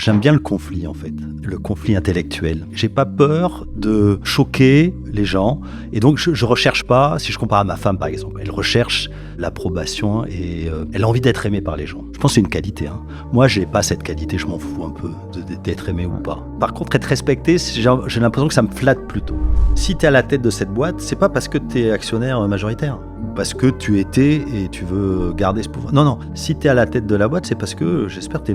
j'aime bien le conflit en fait, le conflit intellectuel. J'ai pas peur de choquer les gens et donc je recherche pas, si je compare à ma femme par exemple, elle recherche l'approbation et elle a envie d'être aimée par les gens. Je pense que c'est une qualité. Moi j'ai pas cette qualité, je m'en fous un peu d'être aimé ou pas. Par contre être respecté, j'ai l'impression que ça me flatte plutôt. Si t'es à la tête de cette boîte, c'est pas parce que t'es actionnaire majoritaire. Parce que tu étais et tu veux garder ce pouvoir. Non, si tu es à la tête de la boîte, c'est parce que j'espère que tu es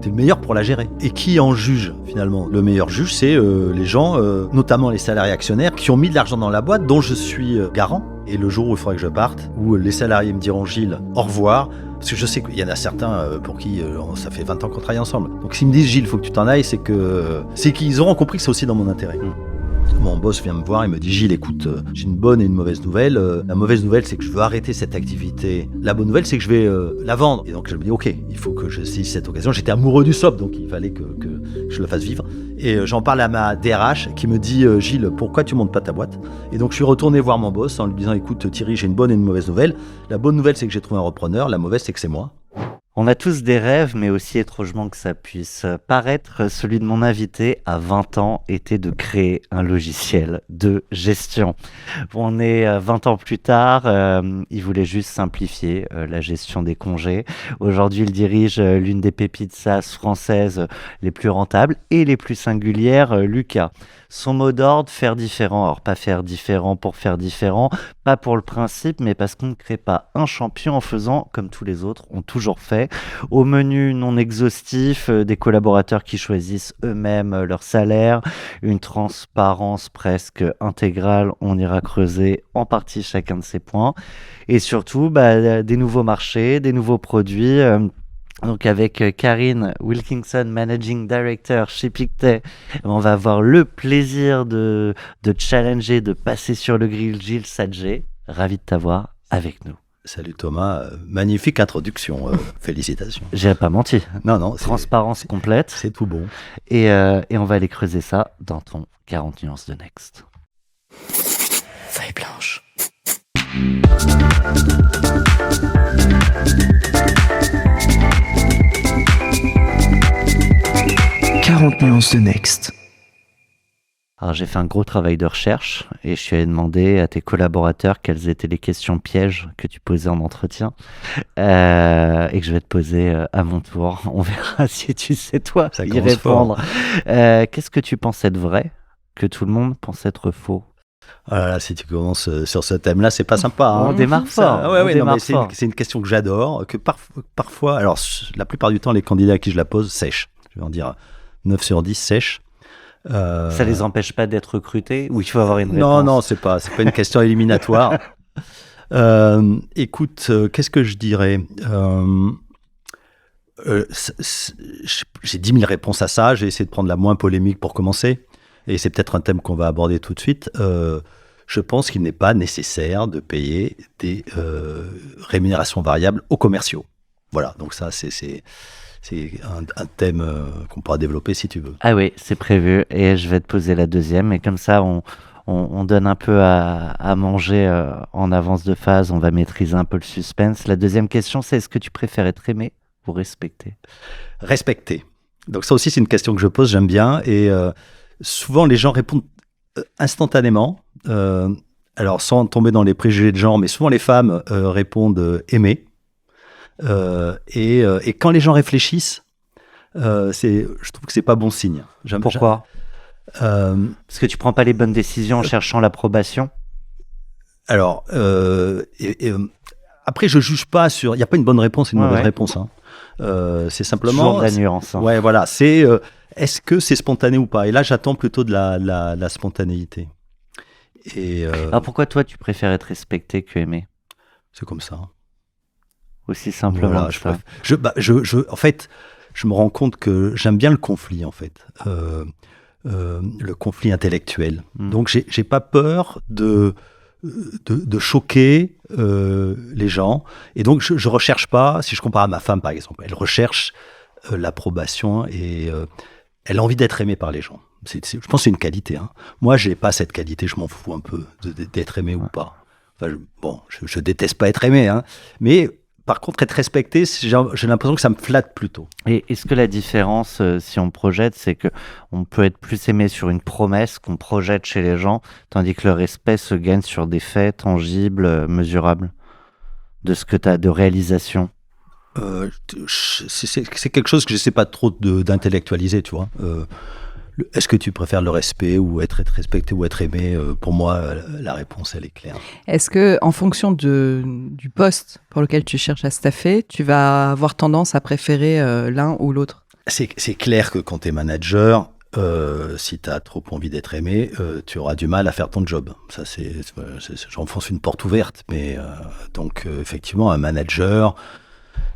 le meilleur pour la gérer. Et qui en juge finalement? Le meilleur juge, c'est les gens, notamment les salariés actionnaires, qui ont mis de l'argent dans la boîte, dont je suis garant. Et le jour où il faudrait que je parte, où les salariés me diront Gilles, au revoir, parce que je sais qu'il y en a certains pour qui ça fait 20 ans qu'on travaille ensemble. Donc s'ils me disent Gilles, il faut que tu t'en ailles, c'est qu'ils auront compris que c'est aussi dans mon intérêt. Mon boss vient me voir et me dit Gilles, écoute, j'ai une bonne et une mauvaise nouvelle. La mauvaise nouvelle, c'est que je veux arrêter cette activité. La bonne nouvelle, c'est que je vais la vendre. Et donc je me dis ok, il faut que je saisisse cette occasion. J'étais amoureux du SOP, donc il fallait que je le fasse vivre. Et j'en parle à ma DRH qui me dit Gilles, pourquoi tu montes pas ta boîte? Et donc je suis retourné voir mon boss en lui disant écoute Thierry, j'ai une bonne et une mauvaise nouvelle. La bonne nouvelle, c'est que j'ai trouvé un repreneur. La mauvaise, c'est que c'est moi. On a tous des rêves, mais aussi étrangement que ça puisse paraître, celui de mon invité à 20 ans était de créer un logiciel de gestion. On est 20 ans plus tard, il voulait juste simplifier la gestion des congés. Aujourd'hui, il dirige l'une des pépites SaaS françaises les plus rentables et les plus singulières, Lucas. Son mot d'ordre, faire différent. Alors pas faire différent pour faire différent, pas pour le principe, mais parce qu'on ne crée pas un champion en faisant comme tous les autres ont toujours fait. Au menu non exhaustif, des collaborateurs qui choisissent eux-mêmes leur salaire, une transparence presque intégrale, on ira creuser en partie chacun de ces points. Et surtout, des nouveaux marchés, des nouveaux produits. Donc avec Karine Wilkinson, Managing Director chez Pictet, on va avoir le plaisir de challenger, de passer sur le grill Gilles Sadger. Ravi de t'avoir avec nous. Salut Thomas, magnifique introduction, félicitations. J'ai pas menti. Non, transparence complète. C'est tout bon. Et on va aller creuser ça dans ton 40 nuances de Next. Feuille blanche. 40 nuances de Next. Alors j'ai fait un gros travail de recherche et je suis allé demander à tes collaborateurs quelles étaient les questions pièges que tu posais en entretien et que je vais te poser à mon tour. On verra si tu sais toi y répondre. Qu'est-ce que tu penses être vrai que tout le monde pense être faux? Voilà, si tu commences sur ce thème-là, c'est pas sympa. On démarre fort. C'est une question que j'adore, que parfois, alors la plupart du temps, les candidats à qui je la pose sèchent. Je vais en dire 9 sur 10 sèchent. Ça les empêche pas d'être recrutés ou il faut avoir une réponse? Non, c'est pas une question éliminatoire. Écoute, qu'est-ce que je dirais? J'ai 10 000 réponses à ça. J'ai essayé de prendre la moins polémique pour commencer. Et c'est peut-être un thème qu'on va aborder tout de suite. Je pense qu'il n'est pas nécessaire de payer des rémunérations variables aux commerciaux. Voilà, donc ça, c'est un thème qu'on pourra développer si tu veux. Ah oui, c'est prévu. Et je vais te poser la deuxième. Et comme ça, on donne un peu à manger en avance de phase. On va maîtriser un peu le suspense. La deuxième question, c'est est-ce que tu préfères être aimé ou respecté? Respecté. Donc ça aussi, c'est une question que je pose, j'aime bien. Et souvent, les gens répondent instantanément. Alors, sans tomber dans les préjugés de genre, mais souvent les femmes répondent aimer. Et quand les gens réfléchissent, je trouve que c'est pas bon signe. Pourquoi? Parce que tu prends pas les bonnes décisions en cherchant l'approbation. Alors, après, je juge pas sur. Il y a pas une bonne réponse et une mauvaise réponse. C'est simplement. Toujours de la nuance. Ouais, voilà. C'est est-ce que c'est spontané ou pas? Et là, j'attends plutôt de la spontanéité. Alors pourquoi toi, tu préfères être respecté que aimé? C'est comme ça. Aussi simplement. Voilà, en fait, je me rends compte que j'aime bien le conflit, en fait. Le conflit intellectuel. Donc, j'ai pas peur de choquer les gens. Et donc, je recherche pas, si je compare à ma femme, par exemple, elle recherche l'approbation et elle a envie d'être aimée par les gens. Je pense que c'est une qualité. Moi, j'ai pas cette qualité, je m'en fous un peu d'être aimé ou pas. Enfin, je déteste pas être aimé, mais Par contre, être respecté, j'ai l'impression que ça me flatte plutôt. Et est-ce que la différence, si on projette, c'est que on peut être plus aimé sur une promesse qu'on projette chez les gens, tandis que le respect se gagne sur des faits tangibles, mesurables, de ce que tu as de réalisation? C'est quelque chose que je ne sais pas trop d'intellectualiser, tu vois. Est-ce que tu préfères le respect ou être respecté ou être aimé? Pour moi, la réponse, elle est claire. Est-ce que, en fonction du poste pour lequel tu cherches à staffer, tu vas avoir tendance à préférer l'un ou l'autre? C'est clair que quand tu es manager, si tu as trop envie d'être aimé, tu auras du mal à faire ton job. Ça, j'enfonce une porte ouverte. Mais donc, effectivement, un manager,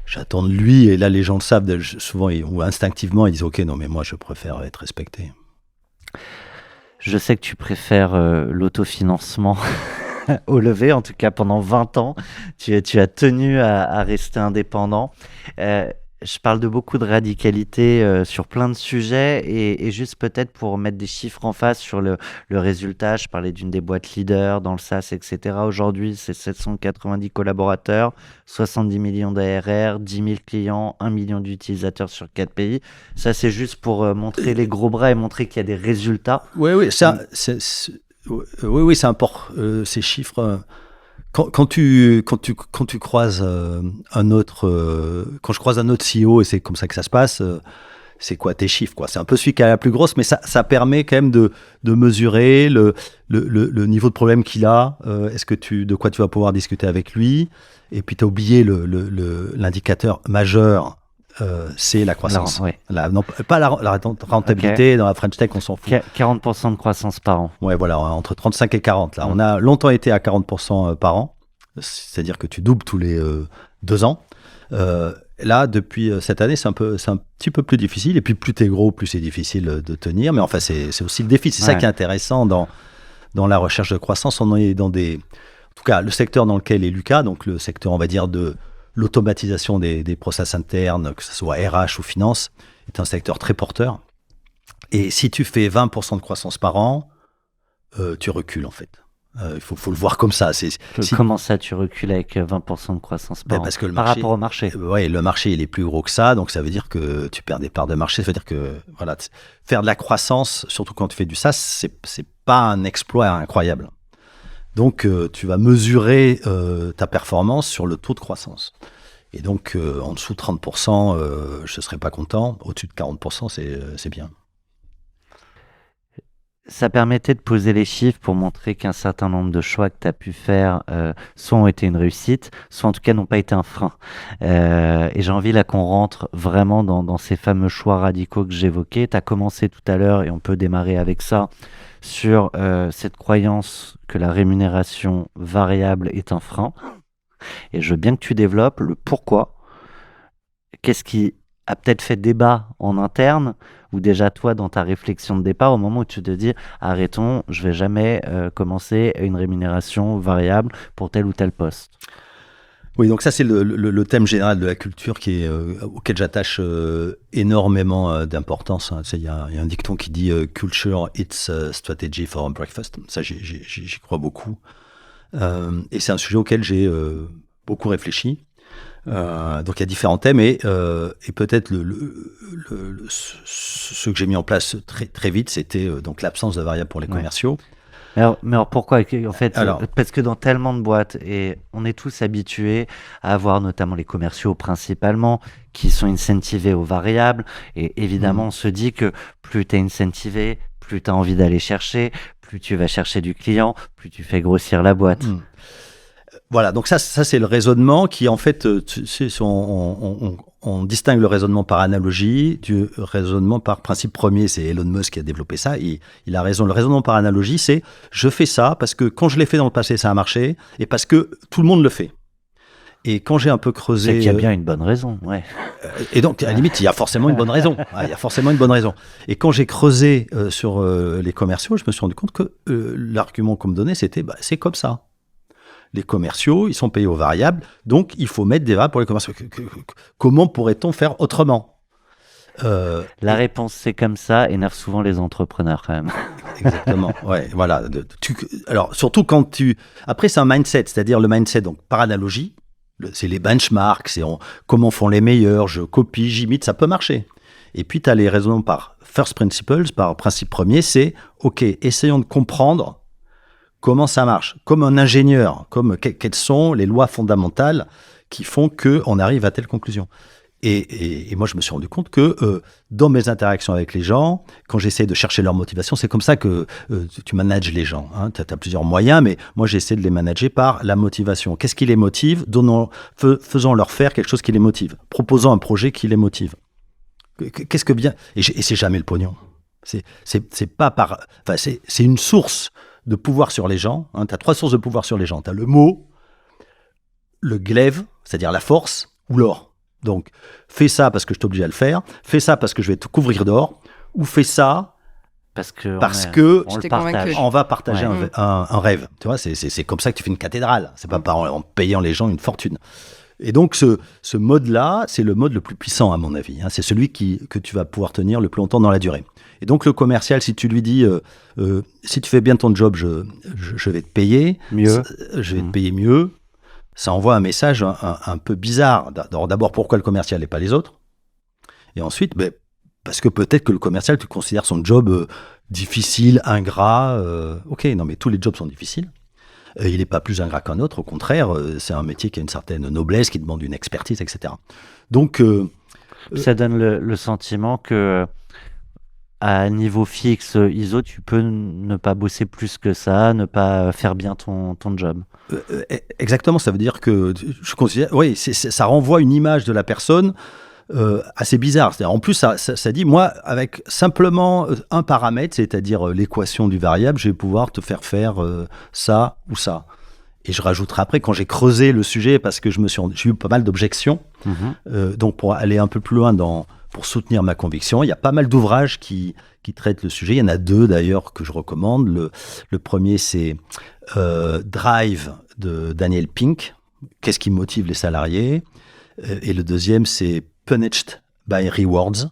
j'attends de lui, et là les gens le savent, souvent ou instinctivement ils disent ok, non mais moi je préfère être respecté. Je sais que tu préfères l'autofinancement au lever, en tout cas pendant 20 ans, tu as tenu à rester indépendant. Je parle de beaucoup de radicalité sur plein de sujets et juste peut-être pour mettre des chiffres en face sur le résultat, je parlais d'une des boîtes leaders dans le SaaS, etc. Aujourd'hui, c'est 790 collaborateurs, 70 millions d'ARR, 10 000 clients, 1 million d'utilisateurs sur 4 pays. Ça, c'est juste pour montrer les gros bras et montrer qu'il y a des résultats. Oui, c'est important, ces chiffres. Quand tu croises un autre, quand je croise un autre CEO, et c'est comme ça que ça se passe, c'est quoi tes chiffres, quoi. C'est un peu celui qui a la plus grosse, mais ça permet quand même de mesurer le niveau de problème qu'il a. De quoi tu vas pouvoir discuter avec lui. Et puis tu as oublié l'indicateur majeur, c'est la croissance. Ouais. Non, pas la rentabilité. Okay. Dans la French Tech, on s'en fout. 40% de croissance par an. Ouais, voilà, entre 35 et 40. Là. On a longtemps été à 40% par an, c'est-à-dire que tu doubles tous les 2 ans. Là, depuis cette année, c'est un petit peu plus difficile. Et puis, plus t'es gros, plus c'est difficile de tenir. Mais enfin, c'est aussi le défi. C'est ça qui est intéressant dans la recherche de croissance. On est dans en tout cas, le secteur dans lequel est Lucas, donc le secteur, on va dire, de l'automatisation des process internes, que ce soit RH ou finance, est un secteur très porteur. Et si tu fais 20% de croissance par an, tu recules en fait. Il faut le voir comme ça. Comment ça, tu recules avec 20% de croissance par an? Parce que par rapport au marché. Oui, le marché il est plus gros que ça, donc ça veut dire que tu perds des parts de marché. Ça veut dire que faire de la croissance, surtout quand tu fais du SaaS, c'est pas un exploit incroyable. Donc, tu vas mesurer ta performance sur le taux de croissance. Et donc, en dessous de 30%, je ne serais pas content. Au-dessus de 40%, c'est bien. Ça permettait de poser les chiffres pour montrer qu'un certain nombre de choix que tu as pu faire soit ont été une réussite, soit en tout cas n'ont pas été un frein. Et j'ai envie là qu'on rentre vraiment dans ces fameux choix radicaux que j'évoquais. Tu as commencé tout à l'heure, et on peut démarrer avec ça, sur cette croyance que la rémunération variable est un frein. Et je veux bien que tu développes le pourquoi. Qu'est-ce qui a peut-être fait débat en interne, ou déjà toi dans ta réflexion de départ, au moment où tu te dis arrêtons, je vais jamais commencer une rémunération variable pour tel ou tel poste. Oui, donc ça c'est le thème général de la culture auquel j'attache énormément d'importance. Hein. Il y a un dicton qui dit culture, it's a strategy for breakfast. Ça j'y crois beaucoup. Et c'est un sujet auquel j'ai beaucoup réfléchi. Donc il y a différents thèmes et peut-être ce que j'ai mis en place très très vite, c'était donc l'absence de variable pour les commerciaux. Mais alors pourquoi en fait parce que dans tellement de boîtes, et on est tous habitués à avoir notamment les commerciaux principalement qui sont incentivés aux variables, et évidemment on se dit que plus tu es incentivé, plus tu as envie d'aller chercher, plus tu vas chercher du client, plus tu fais grossir la boîte. Voilà, donc ça c'est le raisonnement qui en fait, on distingue le raisonnement par analogie du raisonnement par principe premier. C'est Elon Musk qui a développé ça. Il a raison. Le raisonnement par analogie, c'est je fais ça parce que quand je l'ai fait dans le passé, ça a marché, et parce que tout le monde le fait. Et quand j'ai un peu creusé, c'est qu'il y a bien une bonne raison, ouais. Et donc à la limite, il y a forcément une bonne raison. Il y a forcément une bonne raison. Et quand j'ai creusé sur les commerciaux, je me suis rendu compte que l'argument qu'on me donnait, c'était c'est comme ça. Les commerciaux, ils sont payés aux variables, donc il faut mettre des variables pour les commerciaux. Comment pourrait-on faire autrement ? La réponse, c'est comme ça, énerve souvent les entrepreneurs quand même. Exactement, ouais, voilà. Alors, surtout quand après, c'est un mindset, c'est-à-dire le mindset, donc par analogie, C'est les benchmarks, comment font les meilleurs, je copie, j'imite, ça peut marcher. Et puis, tu as les raisonnements par first principles, par principe premier, c'est, OK, essayons de comprendre comment ça marche. Comme un ingénieur, quelles sont les lois fondamentales qui font qu'on arrive à telle conclusion. Et moi, je me suis rendu compte que dans mes interactions avec les gens, quand j'essaie de chercher leur motivation, c'est comme ça que tu manages les gens. Hein. Tu as plusieurs moyens, mais moi, j'essaie de les manager par la motivation. Qu'est-ce qui les motive ? Faisons-leur faire quelque chose qui les motive. Proposons un projet qui les motive. Qu'est-ce que bien... Et c'est jamais le pognon. C'est pas par... Enfin, c'est une source de pouvoir sur les gens. Hein. Tu as 3 sources de pouvoir sur les gens. Tu as le mot, le glaive, c'est-à-dire la force, ou l'or. Donc, fais ça parce que je t'oblige à le faire, fais ça parce que je vais te couvrir d'or, ou fais ça parce que on va partager un rêve. Tu vois, c'est comme ça que tu fais une cathédrale. C'est pas en payant les gens une fortune. Et donc, ce mode-là, c'est le mode le plus puissant, à mon avis. Hein. C'est celui que tu vas pouvoir tenir le plus longtemps dans la durée. Et donc, le commercial, si tu lui dis, si tu fais bien ton job, je vais te payer mieux. Je vais te payer mieux. Ça envoie un message un peu bizarre. D'abord, pourquoi le commercial et pas les autres ? Et ensuite, parce que peut-être que le commercial, tu considères son job difficile, ingrat. Ok, non, mais tous les jobs sont difficiles. Il n'est pas plus ingrat qu'un autre. Au contraire, c'est un métier qui a une certaine noblesse, qui demande une expertise, etc. Donc, ça donne le sentiment que à niveau fixe, ISO, tu peux ne pas bosser plus que ça, ne pas faire bien ton job. Exactement, ça veut dire que je considère, oui, ça renvoie une image de la personne assez bizarre. C'est-à-dire, en plus, ça dit, moi, avec simplement un paramètre, c'est-à-dire l'équation du variable, je vais pouvoir te faire ça ou ça. Et je rajouterai après, quand j'ai creusé le sujet, parce que j'ai eu pas mal d'objections, donc pour aller un peu plus loin pour soutenir ma conviction, il y a pas mal d'ouvrages qui traitent le sujet. Il y en a 2 d'ailleurs que je recommande. Le premier, c'est Drive de Daniel Pink. Qu'est-ce qui motive les salariés ? Et le deuxième, c'est Punished by Rewards.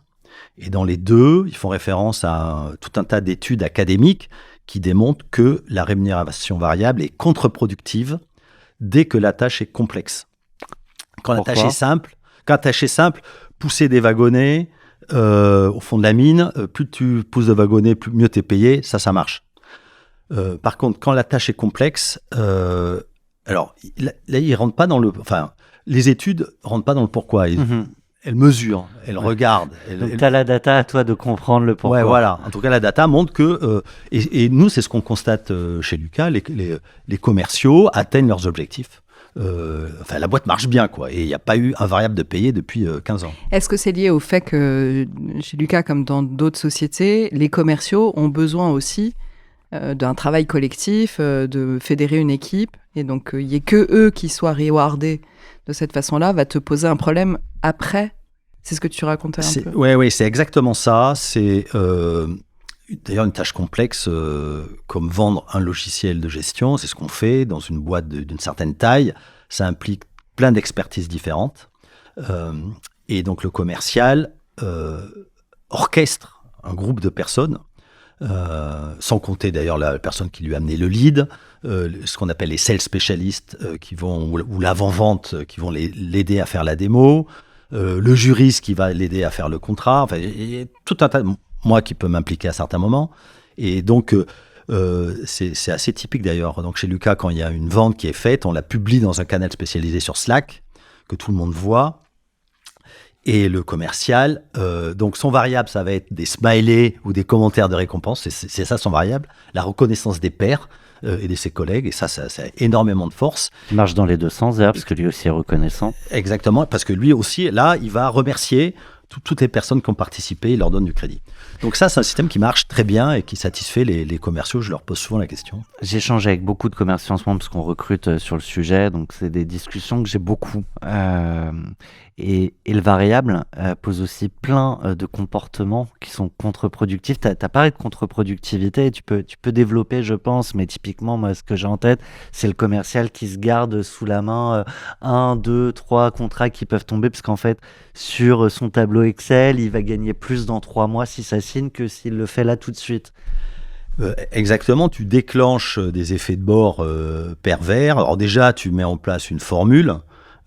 Et dans les 2, ils font référence à tout un tas d'études académiques qui démontrent que la rémunération variable est contre-productive dès que la tâche est complexe. Quand la tâche est simple, pousser des wagonnets au fond de la mine, plus tu pousses de wagonnets, mieux tu es payé, ça marche. Par contre, quand la tâche est complexe, alors là, ils rentrent pas dans le... Enfin, les études rentrent pas dans le pourquoi. Elles mesurent, elles regardent. Donc, tu as la data à toi de comprendre le pourquoi. Ouais, voilà. En tout cas, la data montre que... et nous, c'est ce qu'on constate chez Lucas, les commerciaux atteignent leurs objectifs. Enfin, la boîte marche bien, quoi. Et il n'y a pas eu un variable de payer depuis 15 ans. Est-ce que c'est lié au fait que, chez Lucas, comme dans d'autres sociétés, les commerciaux ont besoin aussi d'un travail collectif, de fédérer une équipe, et donc il n'y ait que eux qui soient rewardés de cette façon-là, va te poser un problème après. C'est ce que tu racontais un peu. Oui, c'est exactement ça. C'est d'ailleurs une tâche complexe comme vendre un logiciel de gestion. C'est ce qu'on fait dans une boîte d'une certaine taille. Ça implique plein d'expertises différentes. Et donc le commercial orchestre un groupe de personnes, sans compter d'ailleurs la personne qui lui a amené le lead, ce qu'on appelle les sales spécialistes ou l'avant-vente qui vont l'aider à faire la démo, le juriste qui va l'aider à faire le contrat. Enfin, il y a tout un tas moi qui peut m'impliquer à certains moments. Et donc, c'est assez typique d'ailleurs. Donc, chez Lucas, quand il y a une vente qui est faite, on la publie dans un canal spécialisé sur Slack, que tout le monde voit. Et le commercial, donc son variable, ça va être des smileys ou des commentaires de récompense. C'est ça son variable. La reconnaissance des pairs et de ses collègues. Et ça a énormément de force. Il marche dans les 2 sens d'ailleurs, parce que lui aussi est reconnaissant. Exactement, parce que lui aussi, là, il va remercier toutes les personnes qui ont participé, il leur donne du crédit. Donc ça, c'est un système qui marche très bien et qui satisfait les commerciaux. Je leur pose souvent la question. J'échange avec beaucoup de commerciaux en ce moment parce qu'on recrute sur le sujet. Donc, c'est des discussions que j'ai beaucoup. Et le variable pose aussi plein de comportements qui sont contre-productifs. Tu as parlé de contre-productivité. Tu peux développer, je pense. Mais typiquement, moi, ce que j'ai en tête, c'est le commercial qui se garde sous la main 1, 2, 3 contrats qui peuvent tomber. Parce qu'en fait, sur son tableau Excel, il va gagner plus dans 3 mois si ça signe que s'il le fait là tout de suite. Exactement, tu déclenches des effets de bord pervers. Alors déjà, tu mets en place une formule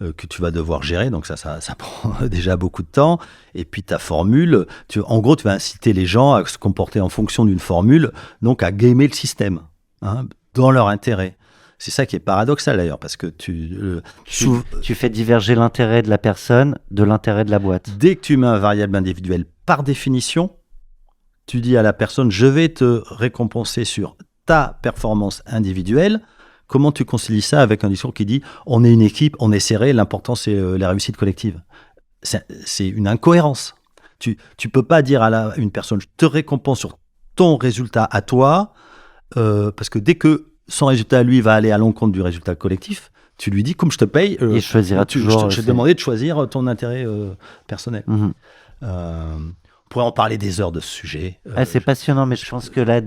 que tu vas devoir gérer. Donc ça prend déjà beaucoup de temps. Et puis ta formule, en gros, tu vas inciter les gens à se comporter en fonction d'une formule, donc à gamer le système, hein, dans leur intérêt. C'est ça qui est paradoxal d'ailleurs, parce que tu fais diverger l'intérêt de la personne de l'intérêt de la boîte. Dès que tu mets un variable individuel, par définition, tu dis à la personne, je vais te récompenser sur ta performance individuelle. Comment tu concilies ça avec un discours qui dit, on est une équipe, on est serré, l'important c'est la réussite collective. C'est une incohérence. Tu peux pas dire à une personne, je te récompense sur ton résultat à toi, parce que dès que son résultat, lui, va aller à l'encontre du résultat collectif, tu lui dis, comme je te paye, il choisira toujours. Je t'ai demandé de choisir ton intérêt personnel. Mm-hmm. On pourrait en parler des heures de ce sujet. C'est passionnant, mais je pense que là,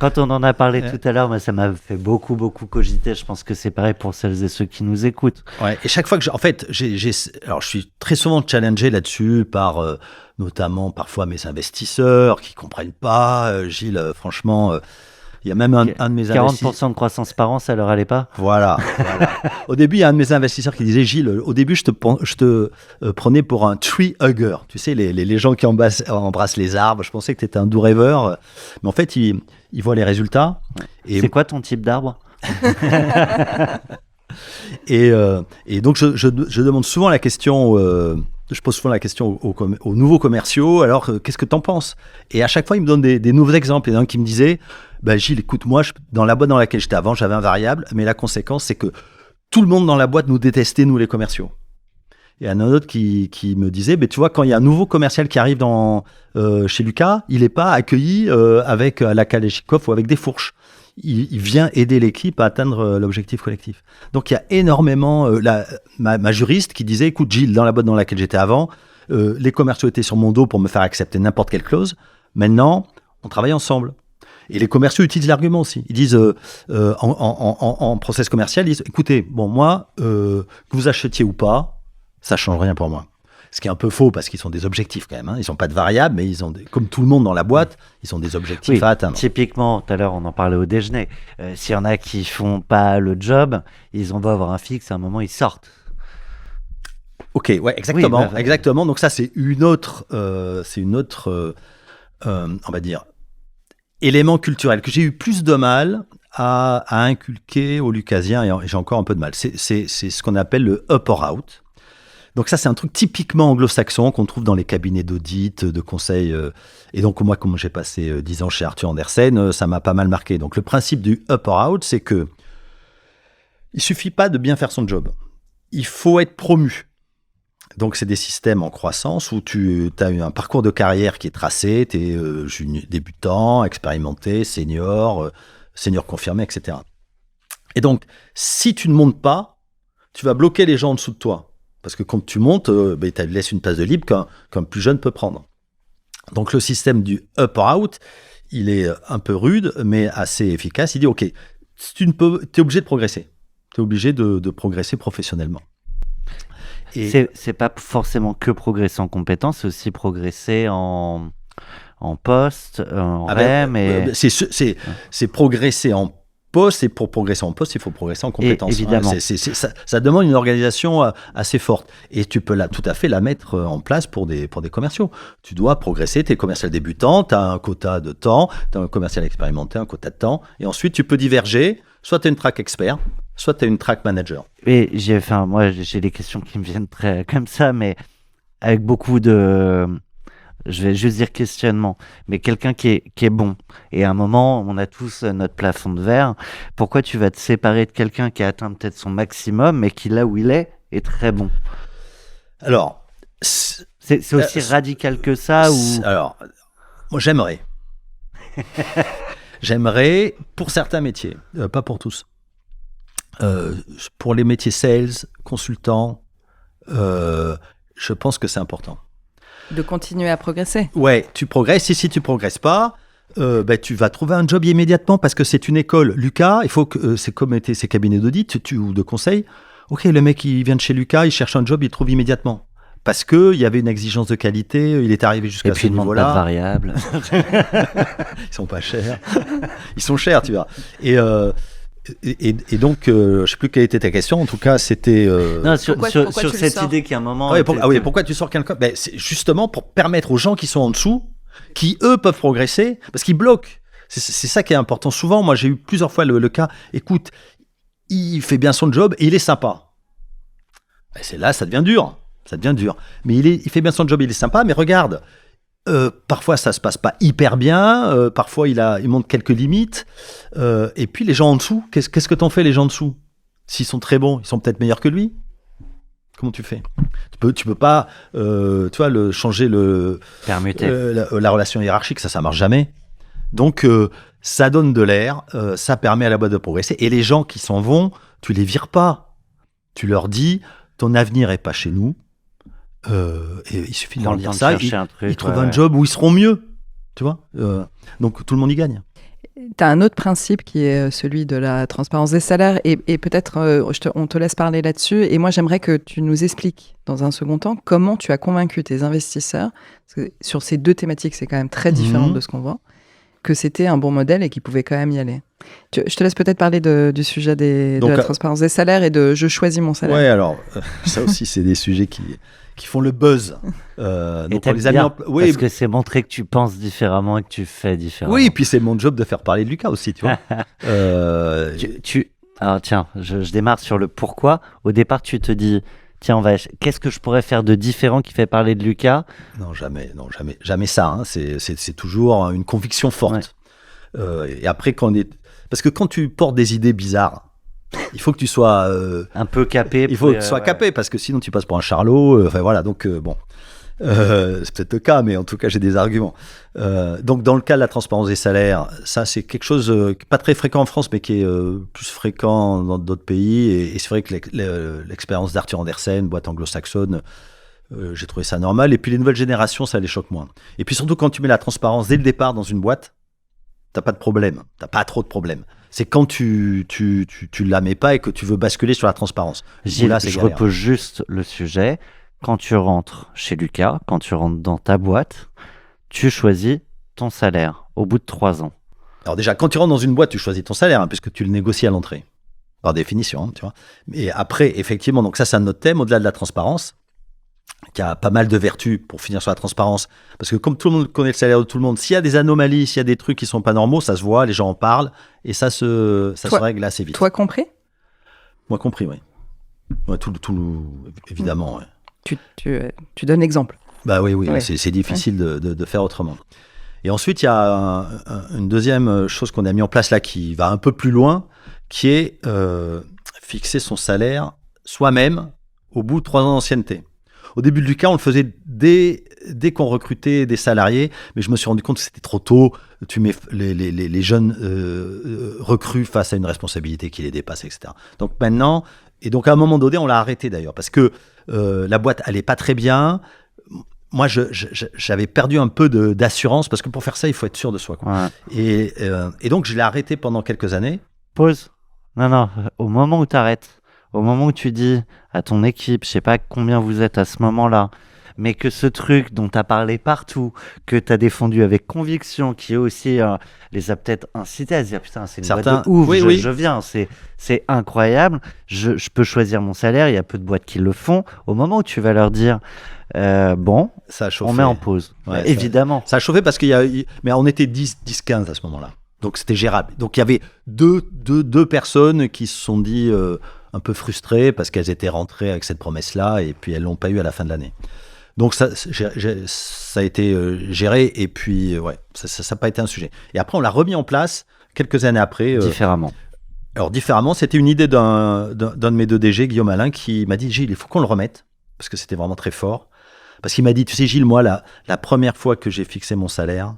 quand on en a parlé tout à l'heure, ça m'a fait beaucoup cogiter. Je pense que c'est pareil pour celles et ceux qui nous écoutent. Ouais, et chaque fois que alors je suis très souvent challengé là-dessus par notamment parfois mes investisseurs qui comprennent pas. Gilles, franchement. Il y a même un de mes investisseurs... 40% de croissance par an, ça leur allait pas ? Voilà. Au début, il y a un de mes investisseurs qui disait, Gilles, au début, je te prenais pour un tree hugger. Tu sais, les gens qui embrassent les arbres. Je pensais que tu étais un doux rêveur. Mais en fait, ils voient les résultats. Et... C'est quoi ton type d'arbre ? et donc, je demande souvent la question... je pose souvent la question aux nouveaux commerciaux, alors qu'est-ce que tu en penses ? Et à chaque fois, ils me donnent des nouveaux exemples. Il y en a un qui me disait, Gilles, écoute, moi, dans la boîte dans laquelle j'étais avant, j'avais un variable, mais la conséquence, c'est que tout le monde dans la boîte nous détestait, nous les commerciaux. Et il y en a un autre qui me disait, tu vois, quand il y a un nouveau commercial qui arrive chez Lucas, il n'est pas accueilli avec la Kalachnikov ou avec des fourches. Il vient aider l'équipe à atteindre l'objectif collectif. Donc il y a énormément... ma juriste qui disait, écoute Gilles, dans la boîte dans laquelle j'étais avant, les commerciaux étaient sur mon dos pour me faire accepter n'importe quelle clause. Maintenant, on travaille ensemble. Et les commerciaux utilisent l'argument aussi. Ils disent, en process commercial, ils disent, écoutez, moi, que vous achetiez ou pas, ça ne change rien pour moi. Ce qui est un peu faux parce qu'ils ont des objectifs quand même. Hein. Ils n'ont pas de variables, mais comme tout le monde dans la boîte, ils ont des objectifs à atteindre. Typiquement, tout à l'heure, on en parlait au déjeuner. S'il y en a qui font pas le job, ils ont beau avoir un fixe, à un moment, ils sortent. Ok, ouais, exactement. Exactement. Donc ça, c'est une autre, on va dire, élément culturel que j'ai eu plus de mal à inculquer aux Lucasiens, et j'ai encore un peu de mal. C'est ce qu'on appelle le up or out. Donc ça, c'est un truc typiquement anglo-saxon qu'on trouve dans les cabinets d'audit, de conseil. Et donc moi, comme j'ai passé 10 ans chez Arthur Andersen, ça m'a pas mal marqué. Donc le principe du up or out, c'est que il suffit pas de bien faire son job. Il faut être promu. Donc c'est des systèmes en croissance où tu as eu un parcours de carrière qui est tracé. Tu es débutant, expérimenté, senior confirmé, etc. Et donc, si tu ne montes pas, tu vas bloquer les gens en dessous de toi. Parce que quand tu montes, tu laisses une place de libre qu'un plus jeune peut prendre. Donc le système du up or out, il est un peu rude, mais assez efficace. Il dit, OK, tu es obligé de progresser. Tu es obligé de progresser professionnellement. Et c'est pas forcément que progresser en compétences, c'est aussi progresser en poste, en REM. C'est progresser en poste, et pour progresser en poste, il faut progresser en compétences. Évidemment. Ça demande une organisation assez forte. Et tu peux tout à fait la mettre en place pour des commerciaux. Tu dois progresser, tu es commercial débutant, tu as un quota de temps, tu as un commercial expérimenté, un quota de temps, et ensuite tu peux diverger, soit tu es une track expert, soit tu es une track manager. Et moi, j'ai des questions qui me viennent très comme ça, mais avec beaucoup de... Je vais juste dire questionnement, mais quelqu'un qui est bon, et à un moment, on a tous notre plafond de verre, pourquoi tu vas te séparer de quelqu'un qui a atteint peut-être son maximum, mais qui, là où il est très bon ? Alors... C'est aussi radical que ça ou... Alors, moi j'aimerais. J'aimerais pour certains métiers, pas pour tous. Pour les métiers sales, consultants, je pense que c'est important. De continuer à progresser. Ouais, tu progresses. Si tu progresses pas, tu vas trouver un job immédiatement parce que c'est une école. Lucas, il faut que c'est comme ces cabinets d'audit ou de conseil. Ok, le mec il vient de chez Lucas, il cherche un job, il trouve immédiatement. Parce que il y avait une exigence de qualité, il est arrivé jusqu'à ce niveau-là. Et puis, pas de variables. Ils sont pas chers. Ils sont chers, tu vois. Et Et donc, je ne sais plus quelle était ta question. En tout cas, c'était. Non, sur pourquoi tu cette le sors idée qu'à un moment. Pourquoi tu sors quelqu'un? C'est justement pour permettre aux gens qui sont en dessous, qui eux peuvent progresser, parce qu'ils bloquent. C'est ça qui est important. Souvent, moi, j'ai eu plusieurs fois le cas. Écoute, il fait bien son job et il est sympa. Et c'est là, ça devient dur. Ça devient dur. Mais il fait bien son job, il est sympa. Mais regarde. Parfois ça se passe pas hyper bien, parfois il montre quelques limites, et puis les gens en dessous, qu'est-ce que t'en fais les gens en dessous? S'ils sont très bons, ils sont peut-être meilleurs que lui. Comment tu fais? Tu peux pas, changer permuter. la relation hiérarchique, ça marche jamais. Donc ça donne de l'air, ça permet à la boîte de progresser. Et les gens qui s'en vont, tu les vires pas. Tu leur dis, ton avenir est pas chez nous. Et il suffit de leur dire ça, ils trouvent un job où ils seront mieux, tu vois. Donc tout le monde y gagne. Tu as un autre principe qui est celui de la transparence des salaires et peut-être on te laisse parler là-dessus et moi j'aimerais que tu nous expliques dans un second temps comment tu as convaincu tes investisseurs, parce que sur ces deux thématiques c'est quand même très différent de ce qu'on voit, que c'était un bon modèle et qu'ils pouvaient quand même y aller. Je te laisse peut-être parler du sujet de la transparence des salaires et de je choisis mon salaire. Ouais, alors ça aussi c'est des sujets qui font le buzz. Donc on les a mis parce que c'est montrer que tu penses différemment et que tu fais différemment. Oui, et puis c'est mon job de faire parler de Lucas aussi, tu vois. Alors tiens, je démarre sur le pourquoi. Au départ, tu te dis, tiens, qu'est-ce que je pourrais faire de différent qui fait parler de Lucas? Non, jamais ça. Hein. C'est toujours une conviction forte. Ouais. Et après, parce que quand tu portes des idées bizarres, il faut que tu sois un peu capé. Il faut que tu sois capé parce que sinon tu passes pour un charlot. Voilà, donc bon, c'est peut-être le cas, mais en tout cas j'ai des arguments. Donc dans le cas de la transparence des salaires, ça c'est quelque chose qui n'est pas très fréquent en France, mais qui est plus fréquent dans d'autres pays. Et c'est vrai que l'expérience d'Arthur Andersen, boîte anglo-saxonne, j'ai trouvé ça normal. Et puis les nouvelles générations, ça les choque moins. Et puis surtout quand tu mets la transparence dès le départ dans une boîte, t'as pas de problème, t'as pas trop de problème. C'est quand tu la mets pas et que tu veux basculer sur la transparence. Gilles, je repose juste le sujet. Quand tu rentres chez Lucas, quand tu rentres dans ta boîte, tu choisis ton salaire au bout de 3 ans. Alors déjà, quand tu rentres dans une boîte, tu choisis ton salaire, puisque tu le négocies à l'entrée, par définition, tu vois. Et après, effectivement, donc ça c'est un autre thème, au-delà de la transparence, qui a pas mal de vertus pour finir sur la transparence. Parce que comme tout le monde connaît le salaire de tout le monde, s'il y a des anomalies, s'il y a des trucs qui sont pas normaux, ça se voit, les gens en parlent, et ça se règle assez vite. Toi compris? Moi compris, oui. Ouais, tout évidemment. Ouais. Tu donnes exemple. Bah oui, ouais. C'est difficile de faire autrement. Et ensuite, il y a une deuxième chose qu'on a mis en place là, qui va un peu plus loin, qui est fixer son salaire soi-même au bout de 3 ans d'ancienneté. Au début de Lucas, on le faisait dès qu'on recrutait des salariés, mais je me suis rendu compte que c'était trop tôt. Tu mets les jeunes recrues face à une responsabilité qui les dépasse, etc. Donc maintenant, et donc à un moment donné, on l'a arrêté d'ailleurs, parce que la boîte allait pas très bien. Moi, j'avais perdu un peu d'assurance, parce que pour faire ça, il faut être sûr de soi, quoi. Ouais. Et donc, je l'ai arrêté pendant quelques années. Pause. Non, au moment où tu arrêtes, au moment où tu dis à ton équipe, je sais pas combien vous êtes à ce moment-là, mais que ce truc dont tu as parlé partout, que tu as défendu avec conviction, qui aussi les a peut-être incités à se dire putain, c'est une boîte de ouf, je viens, c'est incroyable, je peux choisir mon salaire, il y a peu de boîtes qui le font. Au moment où tu vas leur dire bon, ça a chauffé. On met en pause. Ouais, évidemment. Ça a chauffé parce mais on était 10-15 à ce moment-là. Donc c'était gérable. Donc il y avait deux personnes qui se sont dit un peu frustrées parce qu'elles étaient rentrées avec cette promesse-là et puis elles l'ont pas eu à la fin de l'année. Donc ça a été géré et puis ça n'a pas été un sujet. Et après on l'a remis en place quelques années après. Différemment. Alors différemment, c'était une idée d'un de mes 2 DG, Guillaume Alain, qui m'a dit Gilles, il faut qu'on le remette parce que c'était vraiment très fort. Parce qu'il m'a dit, tu sais Gilles, moi la première fois que j'ai fixé mon salaire,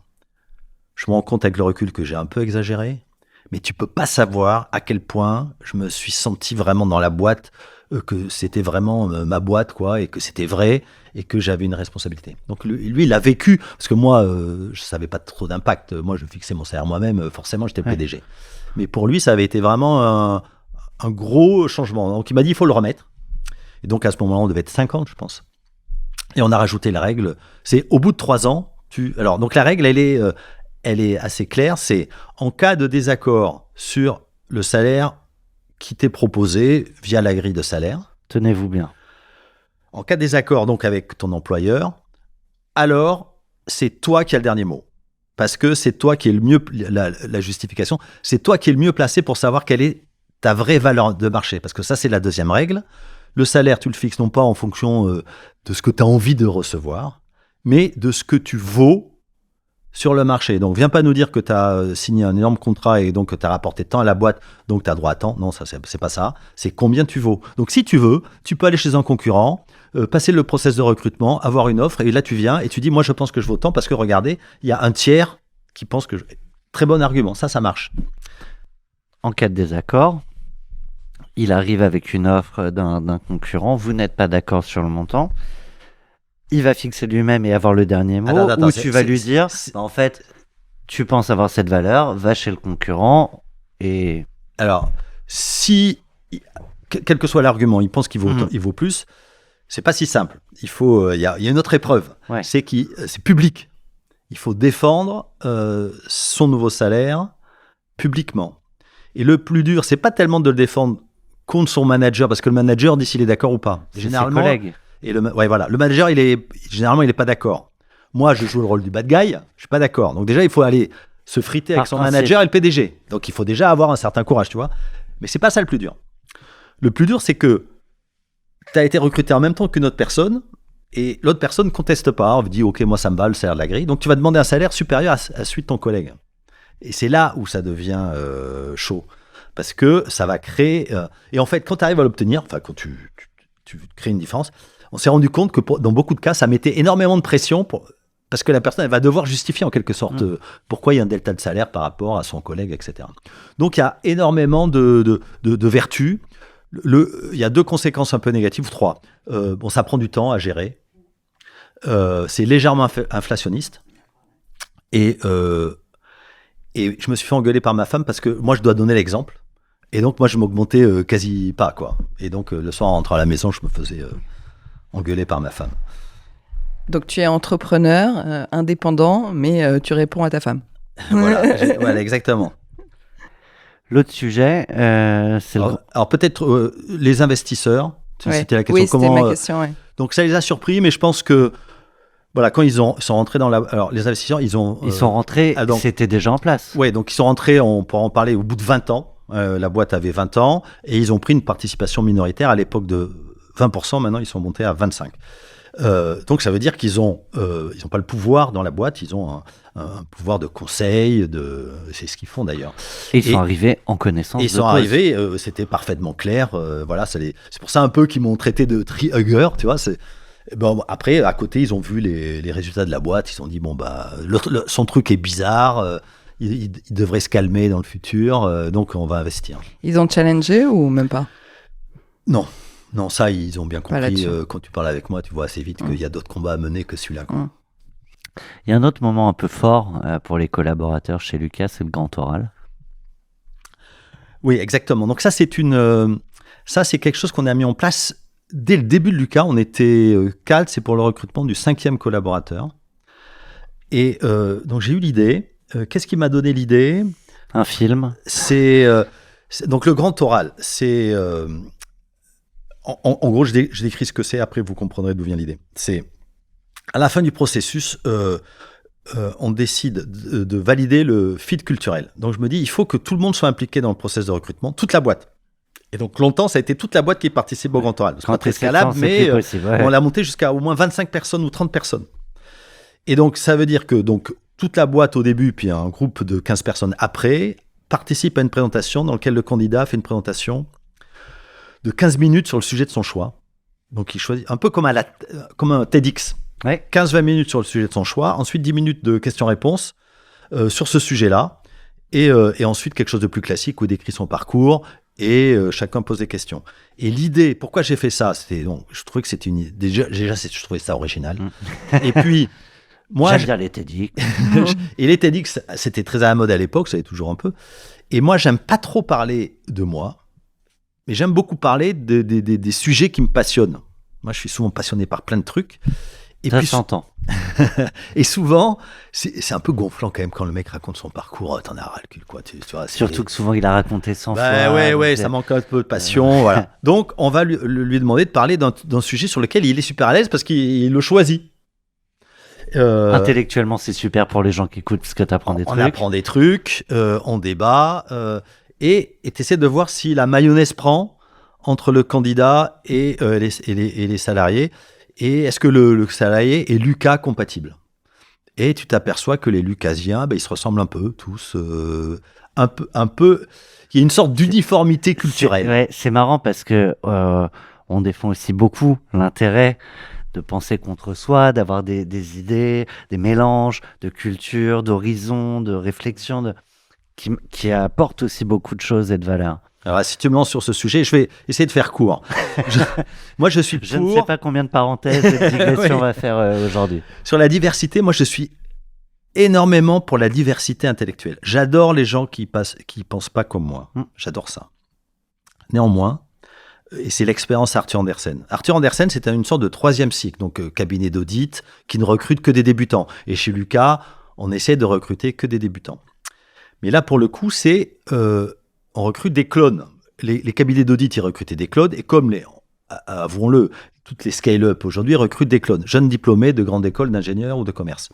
je me rends compte avec le recul que j'ai un peu exagéré, mais tu peux pas savoir à quel point je me suis senti vraiment dans la boîte, que c'était vraiment ma boîte, quoi, et que c'était vrai, et que j'avais une responsabilité. Donc lui il a vécu, parce que moi, je savais pas trop d'impact. Moi, je fixais mon salaire moi-même, forcément, j'étais PDG. Mais pour lui, ça avait été vraiment un gros changement. Donc il m'a dit, il faut le remettre. Et donc à ce moment-là, on devait être 50, je pense. Et on a rajouté la règle, c'est au bout de 3 ans, donc la règle, elle est assez claire, c'est en cas de désaccord sur le salaire qui t'est proposé via la grille de salaire. Tenez-vous bien. En cas de désaccord donc avec ton employeur, alors c'est toi qui as le dernier mot. Parce que c'est toi qui es le mieux, la justification, c'est toi qui es le mieux placé pour savoir quelle est ta vraie valeur de marché. Parce que ça, c'est la deuxième règle. Le salaire, tu le fixes non pas en fonction de ce que tu as envie de recevoir, mais de ce que tu vaux sur le marché. Donc, viens pas nous dire que tu as signé un énorme contrat et donc que tu as rapporté tant à la boîte, donc tu as droit à tant. Non, ça, c'est pas ça. C'est combien tu vaux. Donc, si tu veux, tu peux aller chez un concurrent, passer le process de recrutement, avoir une offre, et là, tu viens et tu dis, moi, je pense que je vaux tant parce que, regardez, il y a un tiers qui pense que... Très bon argument, ça marche. En cas de désaccord, il arrive avec une offre d'un concurrent, vous n'êtes pas d'accord sur le montant, il va fixer lui-même et avoir le dernier mot, ou tu vas lui dire, en fait, tu penses avoir cette valeur, va chez le concurrent et... Alors, si, quel que soit l'argument, il pense qu'il vaut plus, c'est pas si simple. Il y a une autre épreuve, c'est public. Il faut défendre son nouveau salaire publiquement. Et le plus dur, c'est pas tellement de le défendre contre son manager, parce que le manager dit s'il est d'accord ou pas. C'est généralement, ses collègues. Et le manager, généralement, il est pas d'accord. Moi, je joue le rôle du bad guy, je suis pas d'accord. Donc déjà, il faut aller se friter avec son manager et le PDG. Donc il faut déjà avoir un certain courage, tu vois. Mais c'est pas ça le plus dur. Le plus dur, c'est que tu as été recruté en même temps qu'une autre personne, et l'autre personne ne conteste pas, on dit « Ok, moi ça me va, le salaire de la grille ». Donc tu vas demander un salaire supérieur à celui de ton collègue. Et c'est là où ça devient chaud. Parce que ça va créer... et en fait, quand tu arrives à l'obtenir, enfin quand tu crées une différence, on s'est rendu compte que dans beaucoup de cas, ça mettait énormément de pression parce que la personne elle va devoir justifier en quelque sorte pourquoi il y a un delta de salaire par rapport à son collègue, etc. Donc il y a énormément de vertus. Il y a 2 conséquences un peu négatives, 3. Ça prend du temps à gérer. C'est légèrement inflationniste. Et je me suis fait engueuler par ma femme parce que moi, je dois donner l'exemple. Et donc, moi, je m'augmentais quasi pas, quoi. Et donc, le soir, en rentrant à la maison, je me faisais engueuler par ma femme. Donc, tu es entrepreneur, indépendant, mais tu réponds à ta femme. Voilà, exactement. L'autre sujet, c'est... Alors peut-être les investisseurs. C'était la question. Oui, c'était ma question, ouais. Donc, ça les a surpris, mais je pense que voilà, quand ils sont rentrés dans la... Alors, les investisseurs, ils sont rentrés, c'était déjà en place. Oui, donc ils sont rentrés, on pourra en parler, au bout de 20 ans. La boîte avait 20 ans et ils ont pris une participation minoritaire à l'époque de 20%. Maintenant, ils sont montés à 25%. Donc, ça veut dire qu'ils n'ont pas le pouvoir dans la boîte. Ils ont un pouvoir de conseil. C'est ce qu'ils font d'ailleurs. Et ils sont arrivés en connaissance de cause. Ils sont arrivés, c'était parfaitement clair. Voilà, c'est pour ça un peu qu'ils m'ont traité de tree-hugger, tu vois. Bon, après, à côté, ils ont vu les résultats de la boîte. Ils se sont dit, bon, son truc est bizarre. Il devrait se calmer dans le futur. Donc, on va investir. Ils ont challengé ou même pas ? Non, ça, ils ont bien compris. Quand tu parles avec moi, tu vois assez vite qu'il y a d'autres combats à mener que celui-là. Il y a un autre moment un peu fort pour les collaborateurs chez Lucas, c'est le grand oral. Oui, exactement. Donc, ça, c'est quelque chose qu'on a mis en place. Dès le début de Lucas, on était 4, c'est pour le recrutement du 5e collaborateur. Et donc, j'ai eu l'idée. Qu'est-ce qui m'a donné l'idée ? Un film. Donc, le grand oral, c'est... en gros, je décris ce que c'est, après vous comprendrez d'où vient l'idée. C'est, à la fin du processus, on décide de valider le fit culturel. Donc, je me dis, il faut que tout le monde soit impliqué dans le processus de recrutement, toute la boîte. Et donc, longtemps, ça a été toute la boîte qui participe au grand oral. C'est pas très scalable, mais on l'a monté jusqu'à au moins 25 personnes ou 30 personnes. Et donc, ça veut dire que toute la boîte au début, puis un groupe de 15 personnes après, participe à une présentation dans laquelle le candidat fait une présentation de 15 minutes sur le sujet de son choix. Donc, il choisit un peu comme un TEDx. Ouais. 15-20 minutes sur le sujet de son choix. Ensuite, 10 minutes de questions-réponses sur ce sujet-là. Et ensuite, quelque chose de plus classique où il décrit son parcours et chacun pose des questions. Et l'idée, pourquoi j'ai fait ça, je trouvais que c'était une idée. Déjà, je trouvais ça original. Et puis, moi, j'aime bien les TEDx. Et les TEDx, c'était très à la mode à l'époque, ça l'est toujours un peu. Et moi, j'aime pas trop parler de moi, mais j'aime beaucoup parler des sujets qui me passionnent. Moi, je suis souvent passionné par plein de trucs. Et Ça puis, s'entend. et souvent, c'est un peu gonflant quand même quand le mec raconte son parcours. Oh, t'en as ras le cul, quoi. Tu vois, Surtout que souvent, il a raconté 100 fois. ouais, donc ça manque un peu de passion, voilà. Donc, on va lui demander de parler d'un sujet sur lequel il est super à l'aise parce qu'il le choisit. Intellectuellement, c'est super pour les gens qui écoutent parce que tu apprends des on trucs. apprend des trucs, on débat, et t'essaies de voir si la mayonnaise prend entre le candidat et les salariés. Et est-ce que le salarié est Lucas compatible? Et tu t'aperçois que les Lucasiens, ils se ressemblent un peu tous, un peu. Il y a une sorte d'uniformité culturelle. C'est marrant parce que on défend aussi beaucoup l'intérêt de penser contre soi, d'avoir des idées, des mélanges de culture, d'horizons, de réflexions, qui apportent aussi beaucoup de choses et de valeurs. Alors, si tu me lances sur ce sujet, je vais essayer de faire court. Moi, je suis pour... Je ne sais pas combien de parenthèses et de digressions on va faire aujourd'hui. Sur la diversité, moi, je suis énormément pour la diversité intellectuelle. J'adore les gens qui pensent pas comme moi. J'adore ça. Néanmoins, et c'est l'expérience Arthur Andersen. Arthur Andersen, c'est une sorte de 3e cycle, donc cabinet d'audit qui ne recrute que des débutants. Et chez Lucas, on essaie de recruter que des débutants. Mais là, pour le coup, on recrute des clones. Les cabinets d'audit, ils recrutaient des clones, et comme avouons-le, toutes les scale-up aujourd'hui recrutent des clones, jeunes diplômés de grandes écoles d'ingénieurs ou de commerce.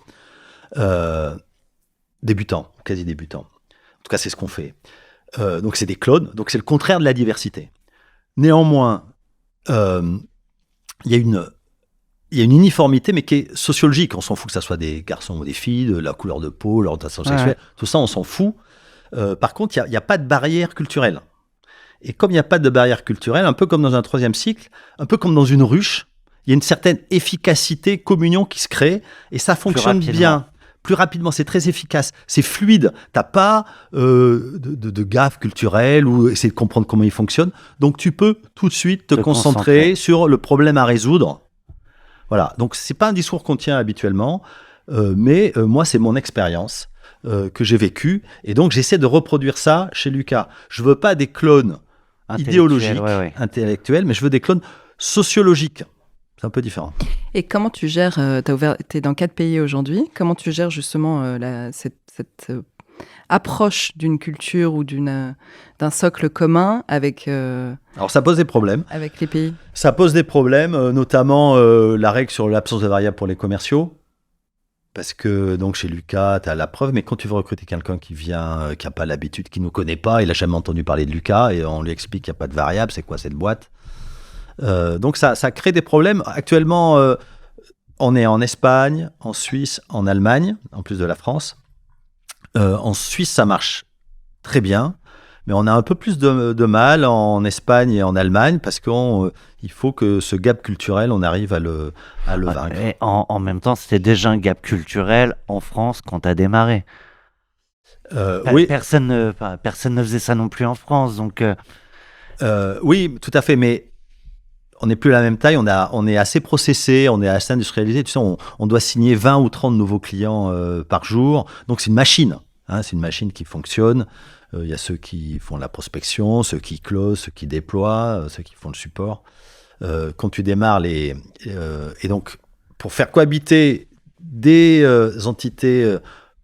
Débutants, quasi débutants. En tout cas, c'est ce qu'on fait. Donc, c'est des clones, donc c'est le contraire de la diversité. Néanmoins, il y a une uniformité, mais qui est sociologique. On s'en fout que ça soit des garçons ou des filles, de la couleur de peau, l'orientation sexuelle, tout ça, on s'en fout. Par contre, il n'y a pas de barrière culturelle. Et comme il n'y a pas de barrière culturelle, un peu comme dans un 3e cycle, un peu comme dans une ruche, il y a une certaine efficacité, communion qui se crée, et ça fonctionne bien. Plus rapidement, c'est très efficace, c'est fluide. T'as pas de gaffe culturelle ou essayer de comprendre comment il fonctionne. Donc tu peux tout de suite te concentrer sur le problème à résoudre. Voilà. Donc c'est pas un discours qu'on tient habituellement, mais moi c'est mon expérience que j'ai vécue, et donc j'essaie de reproduire ça chez Lucas. Je veux pas des clones idéologiques, intellectuels, mais je veux des clones sociologiques. C'est un peu différent. Et comment tu gères, t'es dans 4 pays aujourd'hui, comment tu gères justement cette approche d'une culture ou d'un socle commun avec... Alors ça pose des problèmes. Avec les pays. Ça pose des problèmes, notamment la règle sur l'absence de variables pour les commerciaux. Parce que donc chez Lucas, tu as la preuve, mais quand tu veux recruter quelqu'un qui vient, qui n'a pas l'habitude, qui ne nous connaît pas, il n'a jamais entendu parler de Lucas, et on lui explique qu'il n'y a pas de variable, c'est quoi cette boîte? Donc ça crée des problèmes. Actuellement, on est en Espagne, en Suisse, en Allemagne, en plus de la France. En Suisse, ça marche très bien, mais on a un peu plus de mal en Espagne et en Allemagne parce qu'il faut que ce gap culturel, on arrive à le vaincre. Et en même temps, c'était déjà un gap culturel en France quand tu as démarré. Oui. Personne ne faisait ça non plus en France. Donc, oui, tout à fait, mais on n'est plus à la même taille, on est assez processé, on est assez industrialisé. Tu sais, on doit signer 20 ou 30 nouveaux clients par jour. Donc, c'est une machine. C'est une machine qui fonctionne. Il y a ceux qui font la prospection, ceux qui closent, ceux qui déploient, ceux qui font le support. Quand tu démarres et donc, pour faire cohabiter des entités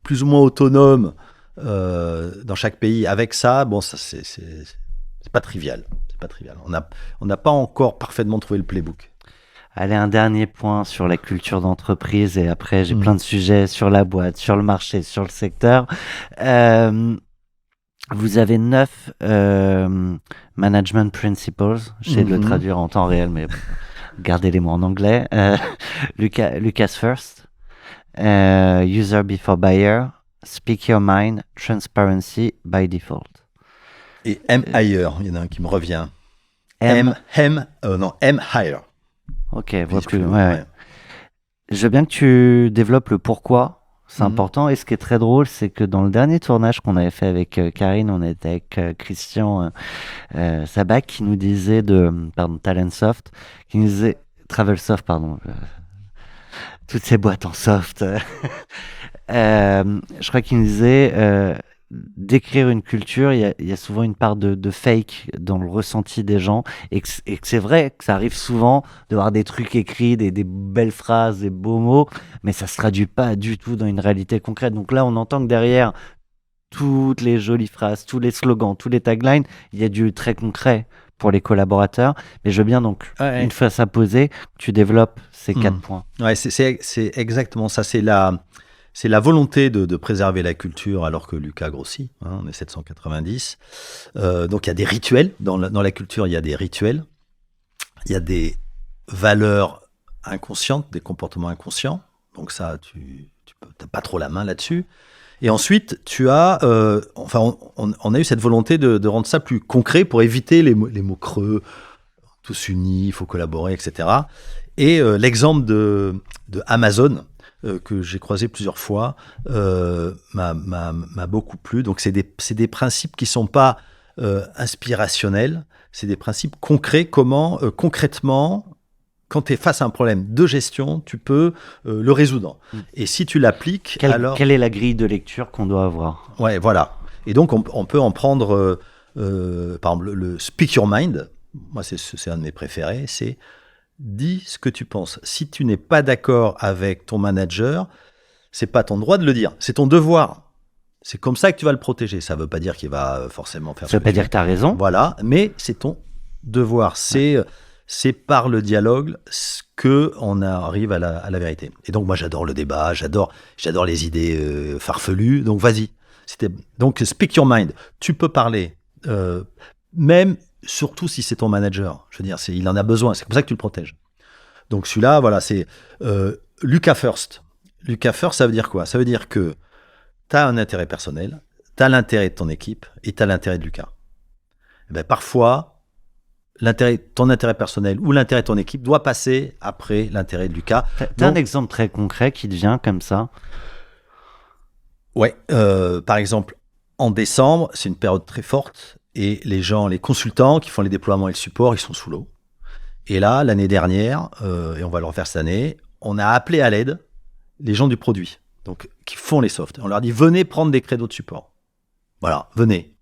plus ou moins autonomes dans chaque pays avec ça, bon, ça c'est pas trivial. C'est pas trivial. On n'a pas encore parfaitement trouvé le playbook. Allez, un dernier point sur la culture d'entreprise, et après j'ai plein de sujets sur la boîte, sur le marché, sur le secteur. Vous avez 9 management principles. J'essaie de le traduire en temps réel, mais gardez les mots en anglais. Lucas First, User Before Buyer, Speak Your Mind, Transparency by Default. Et M Higher, il y en a un qui me revient. M Higher. Ok, vois plus. Ouais. Je veux bien que tu développes le pourquoi. C'est important. Et ce qui est très drôle, c'est que dans le dernier tournage qu'on avait fait avec Karine, on était avec Christian Sabac qui nous disait Talentsoft, qui nous disait Travelsoft, pardon. Toutes ces boîtes en soft. Je crois qu'il nous disait d'écrire une culture, il y a souvent une part de fake dans le ressenti des gens, et que c'est vrai que ça arrive souvent de voir des trucs écrits, des belles phrases, des beaux mots, mais ça se traduit pas du tout dans une réalité concrète. Donc là, on entend que derrière toutes les jolies phrases, tous les slogans, tous les taglines, il y a du très concret pour les collaborateurs. Mais je veux bien donc, une fois ça posé, que tu développes ces 4 points. Ouais, c'est exactement ça. C'est la volonté de préserver la culture alors que Lucas grossit. On est 790. Donc il y a des rituels. Dans la culture, il y a des rituels. Il y a des valeurs inconscientes, des comportements inconscients. Donc ça, tu n'as pas trop la main là-dessus. Et ensuite, tu as, on a eu cette volonté de rendre ça plus concret pour éviter les mots creux, tous unis, il faut collaborer, etc. Et l'exemple de Amazon, que j'ai croisé plusieurs fois, m'a beaucoup plu. Donc, c'est des principes qui ne sont pas inspirationnels, c'est des principes concrets. Comment, concrètement, quand tu es face à un problème de gestion, tu peux le résoudre. Et si tu l'appliques, alors... Quelle est la grille de lecture qu'on doit avoir ? Ouais, voilà. Et donc, on peut en prendre, par exemple, le Speak Your Mind. Moi, c'est un de mes préférés. C'est dis ce que tu penses. Si tu n'es pas d'accord avec ton manager, c'est pas ton droit de le dire. C'est ton devoir. C'est comme ça que tu vas le protéger. Ça ne veut pas dire qu'il va forcément faire ça. Ça veut pas dire que tu as raison. Voilà. Mais c'est ton devoir. C'est par le dialogue qu'on arrive à la vérité. Et donc, moi, j'adore le débat, j'adore les idées farfelues. Donc, vas-y. Donc, speak your mind. Tu peux parler, même, surtout si c'est ton manager. Je veux dire, il en a besoin. C'est comme ça que tu le protèges. Donc, celui-là, voilà, c'est Lucas First. Lucas First, ça veut dire quoi ? Ça veut dire que tu as un intérêt personnel, tu as l'intérêt de ton équipe et tu as l'intérêt de Lucas. Et bien, parfois, ton intérêt personnel ou l'intérêt de ton équipe doit passer après l'intérêt de Lucas. T'as un exemple très concret qui te vient comme ça ? Ouais, par exemple, en décembre, c'est une période très forte et les consultants qui font les déploiements et le support, ils sont sous l'eau. Et là, l'année dernière, et on va le refaire cette année, on a appelé à l'aide les gens du produit, donc qui font les softs. On leur dit, venez prendre des créneaux de support. Voilà, venez.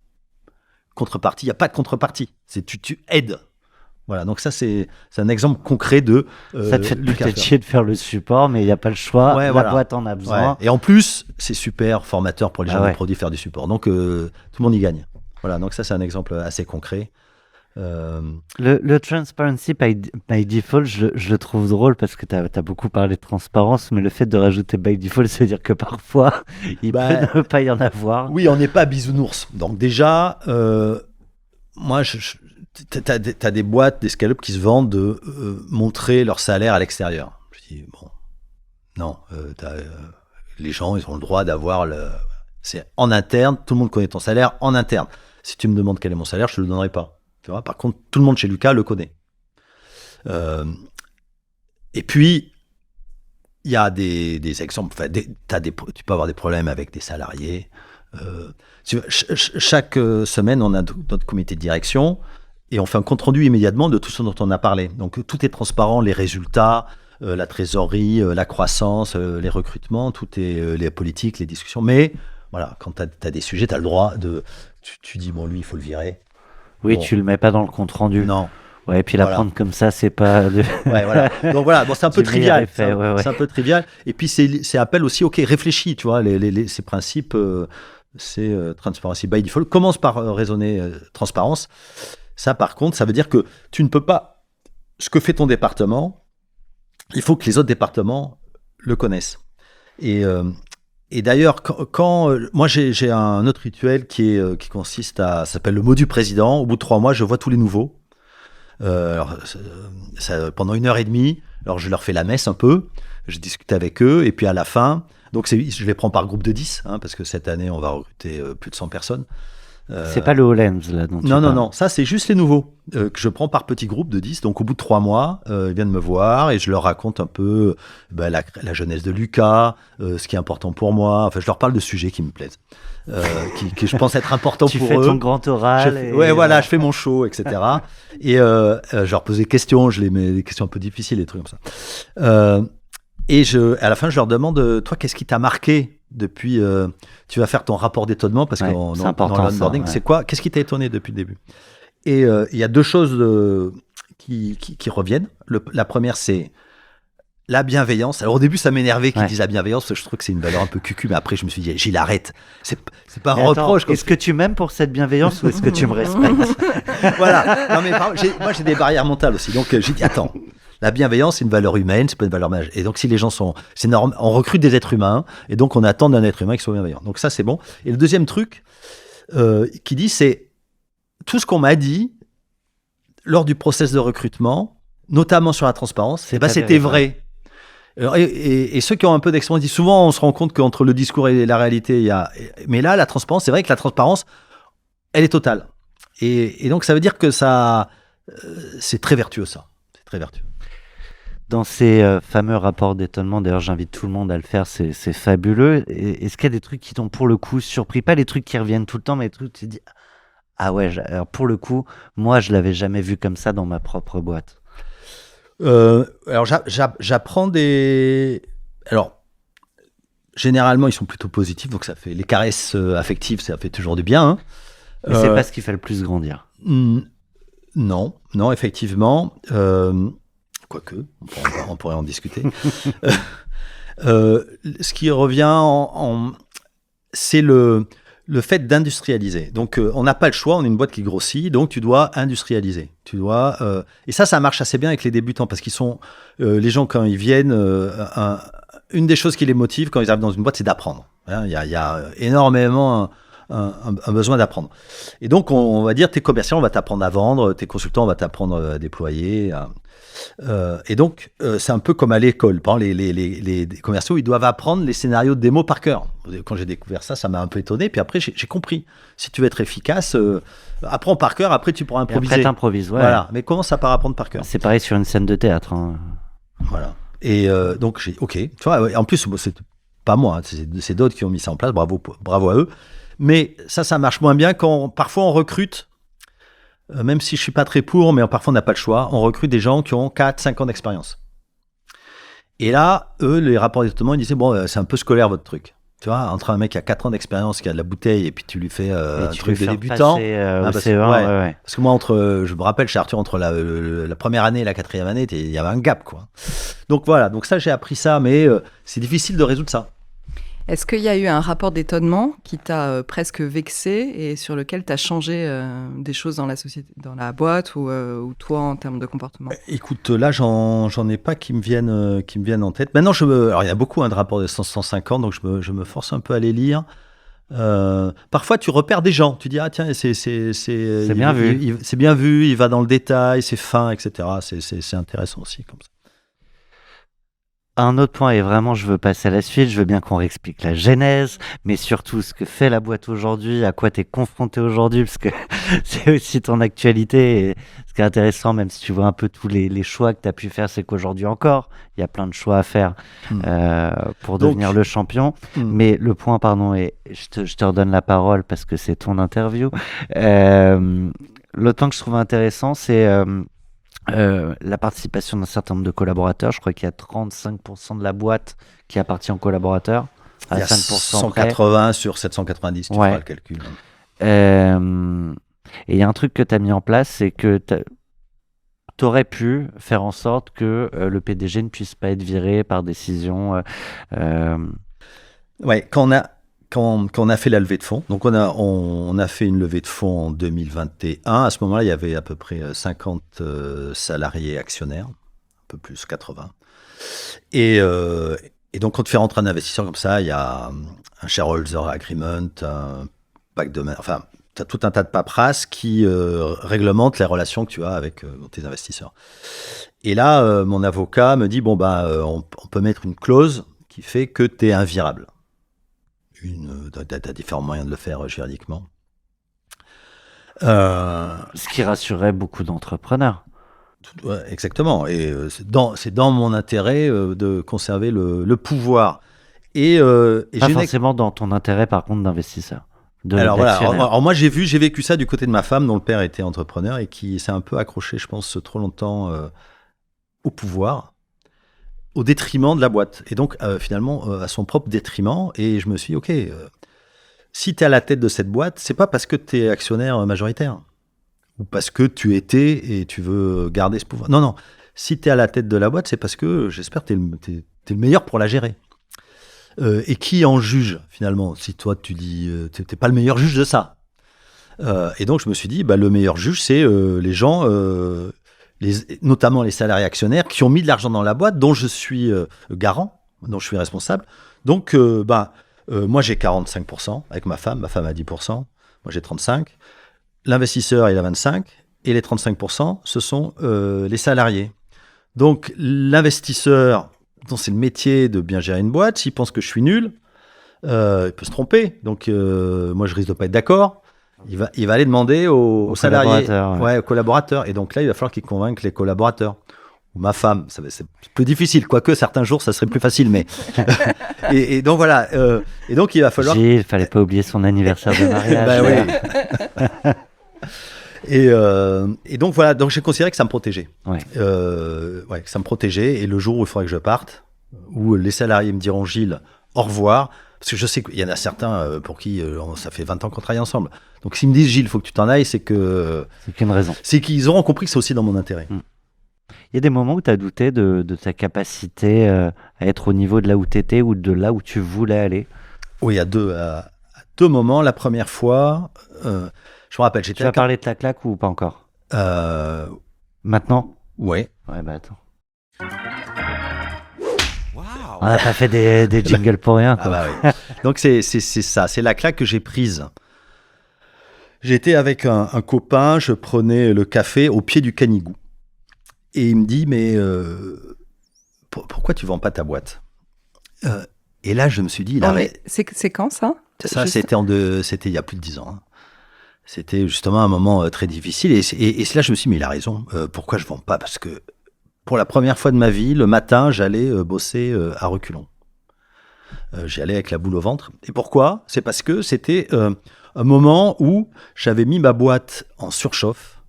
Contrepartie, il n'y a pas de contrepartie. C'est tu aides. Voilà, donc ça, c'est un exemple concret de ça te fait peut-être chier de faire le support, mais il n'y a pas le choix. Ouais, la boîte en a besoin. Ouais. Et en plus, c'est super formateur pour les gens du produit faire du support. Donc, tout le monde y gagne. Voilà, donc ça, c'est un exemple assez concret. Le transparency by default, je le trouve drôle parce que tu as beaucoup parlé de transparence, mais le fait de rajouter by default, ça veut dire que parfois, il peut ne pas y en avoir. Oui, on n'est pas bisounours. Donc déjà, moi, t'as des boîtes, des scale-up qui se vendent de montrer leur salaire à l'extérieur. Je dis, bon, non, les gens, ils ont le droit d'avoir c'est en interne, tout le monde connaît ton salaire en interne. Si tu me demandes quel est mon salaire, je te le donnerai pas. Tu vois, par contre, tout le monde chez Lucas le connaît. Et puis, il y a des exemples. Tu peux avoir des problèmes avec des salariés. Chaque semaine, on a notre comité de direction et on fait un compte-rendu immédiatement de tout ce dont on a parlé. Donc, tout est transparent, les résultats, la trésorerie, la croissance, les recrutements, tout est les politiques, les discussions. Mais voilà, quand tu as des sujets, tu as le droit de... Tu dis, bon, lui, il faut le virer. Oui, bon. Tu le mets pas dans le compte rendu. Non. Ouais, et puis la prendre comme ça, c'est pas. Ouais, voilà. Donc voilà, bon, c'est un peu trivial. Effet, c'est un peu trivial. Et puis c'est appel aussi, ok, réfléchis, tu vois, ces principes, c'est transparency by default. Commence par raisonner transparence. Ça, par contre, ça veut dire que tu ne peux pas. Ce que fait ton département, il faut que les autres départements le connaissent. Et d'ailleurs, quand moi j'ai un autre rituel qui consiste ça s'appelle le mot du président. Au bout de 3 mois, je vois tous les nouveaux. Alors, pendant 1h30, alors je leur fais la messe un peu, je discute avec eux, et puis à la fin, donc je les prends par groupe de 10, parce que cette année, on va recruter plus de 100 personnes. C'est pas le HoloLens, là, dont tu parles. Non, ça c'est juste les nouveaux, que je prends par petits groupes de 10, donc au bout de 3 mois, ils viennent me voir, et je leur raconte un peu la jeunesse de Lucas, ce qui est important pour moi, enfin je leur parle de sujets qui me plaisent. Qui je pense être important pour eux. Tu fais ton grand oral. Je fais mon show, etc. Et je leur pose des questions, je les mets des questions un peu difficiles, des trucs comme ça. Et à la fin, je leur demande, toi, qu'est-ce qui t'a marqué depuis tu vas faire ton rapport d'étonnement parce que c'est dans important, l'onboarding, ça, c'est quoi? Qu'est-ce qui t'a étonné depuis le début? Et il y a deux choses qui reviennent. La première, c'est la bienveillance. Alors au début, ça m'énervait qu'ils disent la bienveillance, parce que je trouve que c'est une valeur un peu cucu, mais après je me suis dit, Gilles, arrête. C'est pas un reproche. Est-ce que tu m'aimes pour cette bienveillance ou est-ce que tu me respectes? Voilà. Non, mais moi, j'ai des barrières mentales aussi. Donc j'ai dit, attends, la bienveillance, c'est une valeur humaine, c'est pas une valeur magique. Et donc si les gens c'est normal, on recrute des êtres humains, et donc on attend d'un être humain qui soit bienveillant. Donc ça, c'est bon. Et le deuxième truc qui dit, c'est tout ce qu'on m'a dit lors du process de recrutement, notamment sur la transparence, c'était vrai. Et ceux qui ont un peu d'expérience disent souvent, on se rend compte qu'entre le discours et la réalité, il y a. Mais là, la transparence, c'est vrai que la transparence, elle est totale. Et donc, ça veut dire que ça, c'est très vertueux, ça. C'est très vertueux. Dans ces fameux rapports d'étonnement, d'ailleurs, j'invite tout le monde à le faire, c'est fabuleux. Est-ce qu'il y a des trucs qui t'ont pour le coup surpris? Pas les trucs qui reviennent tout le temps, mais les trucs où tu te dis, ah ouais, alors pour le coup, moi, je l'avais jamais vu comme ça dans ma propre boîte. Alors j'apprends des. Alors généralement ils sont plutôt positifs, donc ça fait les caresses affectives, ça fait toujours du bien. Hein. Mais c'est pas ce qui fait le plus grandir. Non, effectivement. Quoique, on pourrait en discuter. Ce qui revient c'est le fait d'industrialiser. Donc, on n'a pas le choix, on est une boîte qui grossit, donc tu dois industrialiser. Et ça marche assez bien avec les débutants, parce qu'ils sont, les gens, quand ils viennent, une des choses qui les motive quand ils arrivent dans une boîte, c'est d'apprendre. Hein, il y a énormément un besoin d'apprendre. Et donc, on va dire, tes commerciaux, on va t'apprendre à vendre, tes consultants, on va t'apprendre à déployer. Et donc, c'est un peu comme à l'école. Par exemple, les commerciaux, ils doivent apprendre les scénarios de démo par cœur. Quand j'ai découvert ça, ça m'a un peu étonné. Puis après, j'ai compris. Si tu veux être efficace, apprends par cœur. Après, tu pourras improviser. Et après, t'improvises, ouais. Voilà. Mais commence par apprendre par cœur. C'est pareil sur une scène de théâtre. Hein. Voilà. Et donc, OK. Tu vois, en plus, c'est pas moi. Hein, c'est d'autres qui ont mis ça en place. Bravo à eux. Mais ça marche moins bien quand parfois on recrute. Même si je ne suis pas très pour, mais parfois on n'a pas le choix, on recrute des gens qui ont 4-5 ans d'expérience. Et là, eux, les rapports d'étonnement, ils disaient, bon, c'est un peu scolaire votre truc. Tu vois, entre un mec qui a 4 ans d'expérience, qui a de la bouteille, et puis tu lui fais un truc de débutant. Parce que moi, je me rappelle, chez Arthur, entre la première année et la 4e année, il y avait un gap, quoi. Donc voilà, donc ça, j'ai appris ça, mais c'est difficile de résoudre ça. Est-ce qu'il y a eu un rapport d'étonnement qui t'a presque vexé et sur lequel tu as changé des choses dans la société, dans la boîte ou toi en termes de comportement? Écoute, là, j'en ai pas qui me viennent en tête. Maintenant, alors il y a beaucoup de rapports de 150, donc je me force un peu à les lire. Parfois, tu repères des gens. Tu dis, ah tiens, c'est bien vu. C'est bien vu, il va dans le détail, c'est fin, etc. C'est intéressant aussi comme ça. Un autre point, et vraiment je veux passer à la suite, je veux bien qu'on réexplique la genèse, mais surtout ce que fait la boîte aujourd'hui, à quoi tu es confronté aujourd'hui, parce que c'est aussi ton actualité. Et ce qui est intéressant, même si tu vois un peu tous les choix que tu as pu faire, c'est qu'aujourd'hui encore, il y a plein de choix à faire pour devenir le champion. Mais le point, pardon, et je te redonne la parole parce que c'est ton interview. L'autre point que je trouve intéressant, c'est... la participation d'un certain nombre de collaborateurs. Je crois qu'il y a 35% de la boîte qui appartient aux collaborateurs. Il y a 180 sur 790, tu feras le calcul. Et il y a un truc que tu as mis en place, c'est que tu aurais pu faire en sorte que le PDG ne puisse pas être viré par décision. Ouais, quand on a fait la levée de fonds, donc on a fait une levée de fonds en 2021. À ce moment-là, il y avait à peu près 50 salariés actionnaires, un peu plus 80. Et donc, quand tu fais rentrer un investisseur comme ça, il y a un shareholder agreement, un pacte de main, enfin, tu as tout un tas de paperasses qui réglementent les relations que tu as avec tes investisseurs. Et là, mon avocat me dit, on peut mettre une clause qui fait que tu es invirable. T'as différents moyens de le faire juridiquement. Ce qui rassurerait beaucoup d'entrepreneurs. Ouais, exactement. Et c'est dans mon intérêt de conserver le pouvoir. Pas forcément dans ton intérêt, par contre, d'investisseur. Alors voilà. Alors moi, j'ai vécu ça du côté de ma femme, dont le père était entrepreneur et qui s'est un peu accroché, je pense, trop longtemps au pouvoir. au détriment de la boîte. Et donc, finalement, à son propre détriment. Et je me suis dit, OK, si tu es à la tête de cette boîte, c'est pas parce que tu es actionnaire majoritaire ou parce que tu étais et tu veux garder ce pouvoir. Non, non. Si tu es à la tête de la boîte, c'est parce que j'espère que tu es le meilleur pour la gérer. Et qui en juge, finalement, si toi, tu dis, tu n'es pas le meilleur juge de ça. Et donc, je me suis dit, le meilleur juge, c'est les gens, notamment les salariés actionnaires, qui ont mis de l'argent dans la boîte, dont je suis garant, dont je suis responsable. Donc, moi, j'ai 45% avec ma femme a 10%, moi j'ai 35%. L'investisseur, il a 25%, et les 35%, ce sont les salariés. Donc, l'investisseur, dont c'est le métier de bien gérer une boîte, s'il pense que je suis nul, il peut se tromper. Donc, moi, je risque de pas être d'accord. Il va aller demander aux salariés, aux collaborateurs. Et donc là, il va falloir qu'il convainque les collaborateurs. Ou ma femme, c'est plus difficile. Quoique, certains jours, ça serait plus facile. Mais et donc, voilà. Et donc, il va falloir... Gilles, il fallait pas oublier son anniversaire de mariage. Oui. Et donc voilà, donc j'ai considéré que ça me protégeait. Que ça me protégeait. Et le jour où il faudrait que je parte, où les salariés me diront Gilles, au revoir, parce que je sais qu'il y en a certains pour qui ça fait 20 ans qu'on travaille ensemble. Donc s'ils me disent Gilles, il faut que tu t'en ailles, c'est qu'une raison. C'est qu'ils auront compris que c'est aussi dans mon intérêt. Il y a des moments où tu as douté de ta capacité à être au niveau de là où tu étais ou de là où tu voulais aller. Oui, à deux moments. La première fois, je me rappelle, Tu vas parler de ta claque ou pas encore Maintenant Ouais. Ouais, attends. On n'a pas fait des jingles pour rien, quoi. Oui. Donc c'est ça, c'est la claque que j'ai prise. J'étais avec un copain, je prenais le café au pied du Canigou. Et il me dit, mais pourquoi tu vends pas ta boîte Et là, je me suis dit, c'est quand ça? Ça, c'était il y a plus de 10 ans. Hein. C'était justement un moment très difficile. Et là, je me suis dit, mais il a raison. Pourquoi je vends pas? Parce que pour la première fois de ma vie, le matin, j'allais bosser à reculons. J'y allais avec la boule au ventre. Et pourquoi? C'est parce que c'était un moment où j'avais mis ma boîte en surchauffe.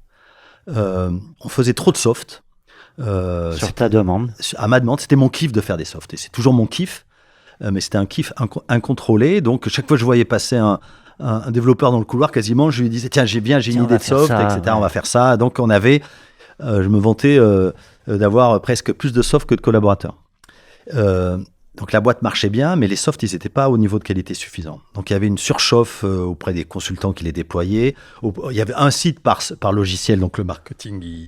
On faisait trop de soft. Sur ta demande. À ma demande, c'était mon kiff de faire des softs. Et c'est toujours mon kiff. Mais c'était un kiff incontrôlé. Donc, chaque fois que je voyais passer un développeur dans le couloir, quasiment, je lui disais, tiens, j'ai une idée de soft, etc. Ouais. On va faire ça. Donc, on avait, je me vantais d'avoir presque plus de soft que de collaborateurs. Donc, la boîte marchait bien, mais les softs, ils n'étaient pas au niveau de qualité suffisant. Donc, il y avait une surchauffe auprès des consultants qui les déployaient. Il y avait un site par logiciel, donc le marketing,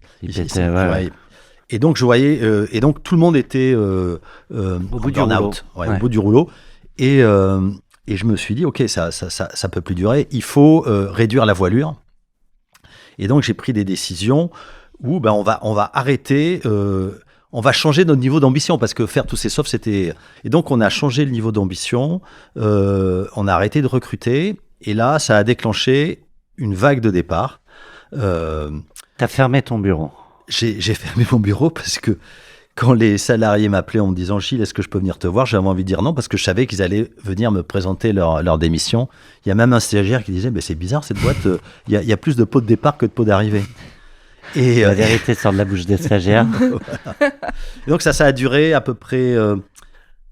et donc, je voyais, et donc tout le monde était au bout du rouleau. Au bout du rouleau. Et je me suis dit, OK, ça peut plus durer. Il faut réduire la voilure. Et donc, j'ai pris des décisions où on va arrêter, on va changer notre niveau d'ambition parce que faire tous ces softs, c'était. Et donc, on a changé le niveau d'ambition. On a arrêté de recruter. Et là, ça a déclenché une vague de départ. T'as fermé ton bureau. J'ai fermé mon bureau parce que quand les salariés m'appelaient en me disant « Gilles, est-ce que je peux venir te voir ?» J'avais envie de dire non parce que je savais qu'ils allaient venir me présenter leur démission. Il y a même un stagiaire qui disait « c'est bizarre cette boîte, il y a plus de pots de départ que de pots d'arrivée. » Et la vérité sort de la bouche des stagiaires. Voilà. Donc ça a duré à peu près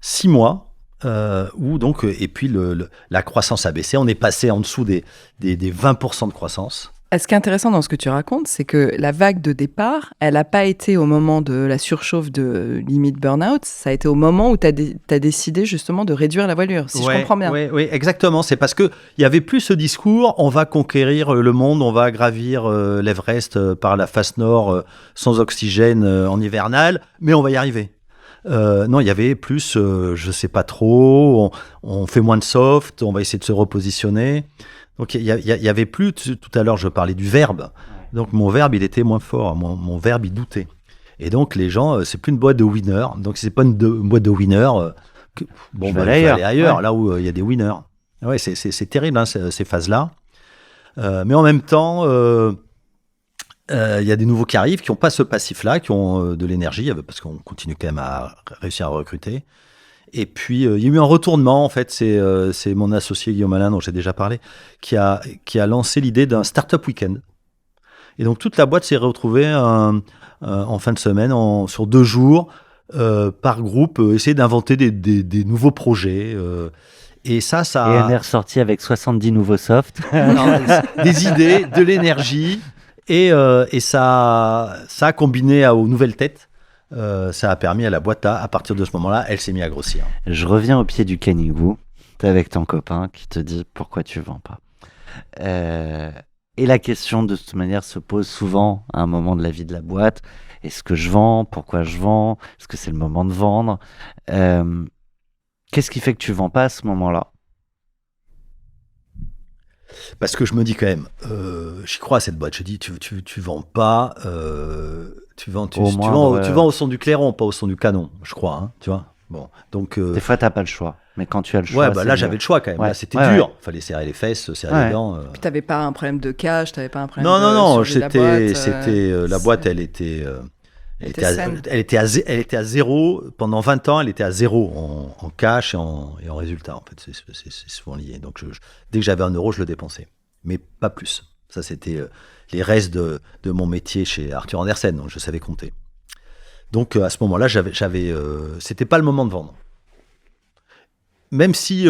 6 mois. Et puis la croissance a baissé. On est passé en dessous des 20% de croissance. Ce qui est intéressant dans ce que tu racontes, c'est que la vague de départ, elle n'a pas été au moment de la surchauffe de limite burn-out, ça a été au moment où tu as décidé justement de réduire la voilure, si je comprends bien. Oui, exactement. C'est parce qu'il n'y avait plus ce discours, on va conquérir le monde, on va gravir l'Everest par la face nord sans oxygène en hivernal, mais on va y arriver. Non, il y avait plus, je ne sais pas trop, on fait moins de soft, on va essayer de se repositionner. Donc, il y avait plus, tout à l'heure, je parlais du verbe. Donc, mon verbe, il était moins fort. Mon verbe, il doutait. Et donc, les gens, c'est plus une boîte de winners. Donc, c'est pas une boîte de winners. Il faut aller ailleurs, là où il y a des winners. Ouais, c'est terrible, hein, ces phases-là. Mais en même temps, il y a des nouveaux qui arrivent, qui n'ont pas ce passif-là, qui ont de l'énergie, parce qu'on continue quand même à réussir à recruter. Et puis, il y a eu un retournement, en fait, c'est mon associé Guillaume Alain, dont j'ai déjà parlé, qui a lancé l'idée d'un Startup Weekend. Et donc, toute la boîte s'est retrouvée en fin de semaine, sur 2 jours, par groupe, essayer d'inventer des nouveaux projets. Et ça... Et on est ressorti avec 70 nouveaux softs. des idées, de l'énergie. Et ça a combiné aux nouvelles têtes. Ça a permis à la boîte à partir de ce moment-là, elle s'est mise à grossir. Je reviens au pied du Canigou. T'es avec ton copain qui te dit pourquoi tu vends pas. Et la question de toute manière se pose souvent à un moment de la vie de la boîte. Est-ce que je vends? Pourquoi je vends? Est-ce que c'est le moment de vendre? Qu'est-ce qui fait que tu vends pas à ce moment-là? Parce que je me dis quand même, j'y crois à cette boîte. Je dis, tu vends pas, tu vends au son du clairon, pas au son du canon, je crois. Hein, tu vois. Bon, donc. Des fois, t'as pas le choix. Mais quand tu as le choix. Ouais, là, j'avais le choix quand même. Ouais. Là, c'était dur. Fallait serrer les fesses, serrer les dents. Puis t'avais pas un problème de cash, t'avais pas un problème Non. de C'était la boîte, elle était à zéro. Pendant 20 ans, elle était à zéro en cash et en résultat. En fait, c'est souvent lié. Donc, dès que j'avais 1 euro, je le dépensais. Mais pas plus. Ça, c'était les restes de mon métier chez Arthur Andersen. Donc, je savais compter. Donc, à ce moment-là, c'était pas le moment de vendre. Même si,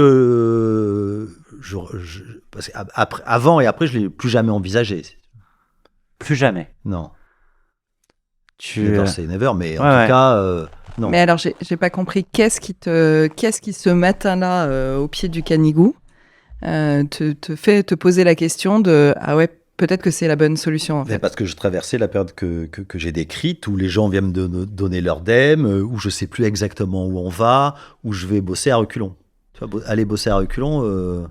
parce avant et après, je l'ai plus jamais envisagé. Plus jamais. Non. Tu c'est never, mais en tout cas, non. Mais alors, j'ai pas compris. Qu'est-ce qui ce matin-là, au pied du Canigou, te fait te poser la question de ah ouais, peut-être que c'est la bonne solution en fait. Parce que je traversais la période que j'ai décrite, où les gens viennent me donner leur DEM, où je sais plus exactement où on va, où je vais bosser à reculons. Tu vois, aller bosser à reculons.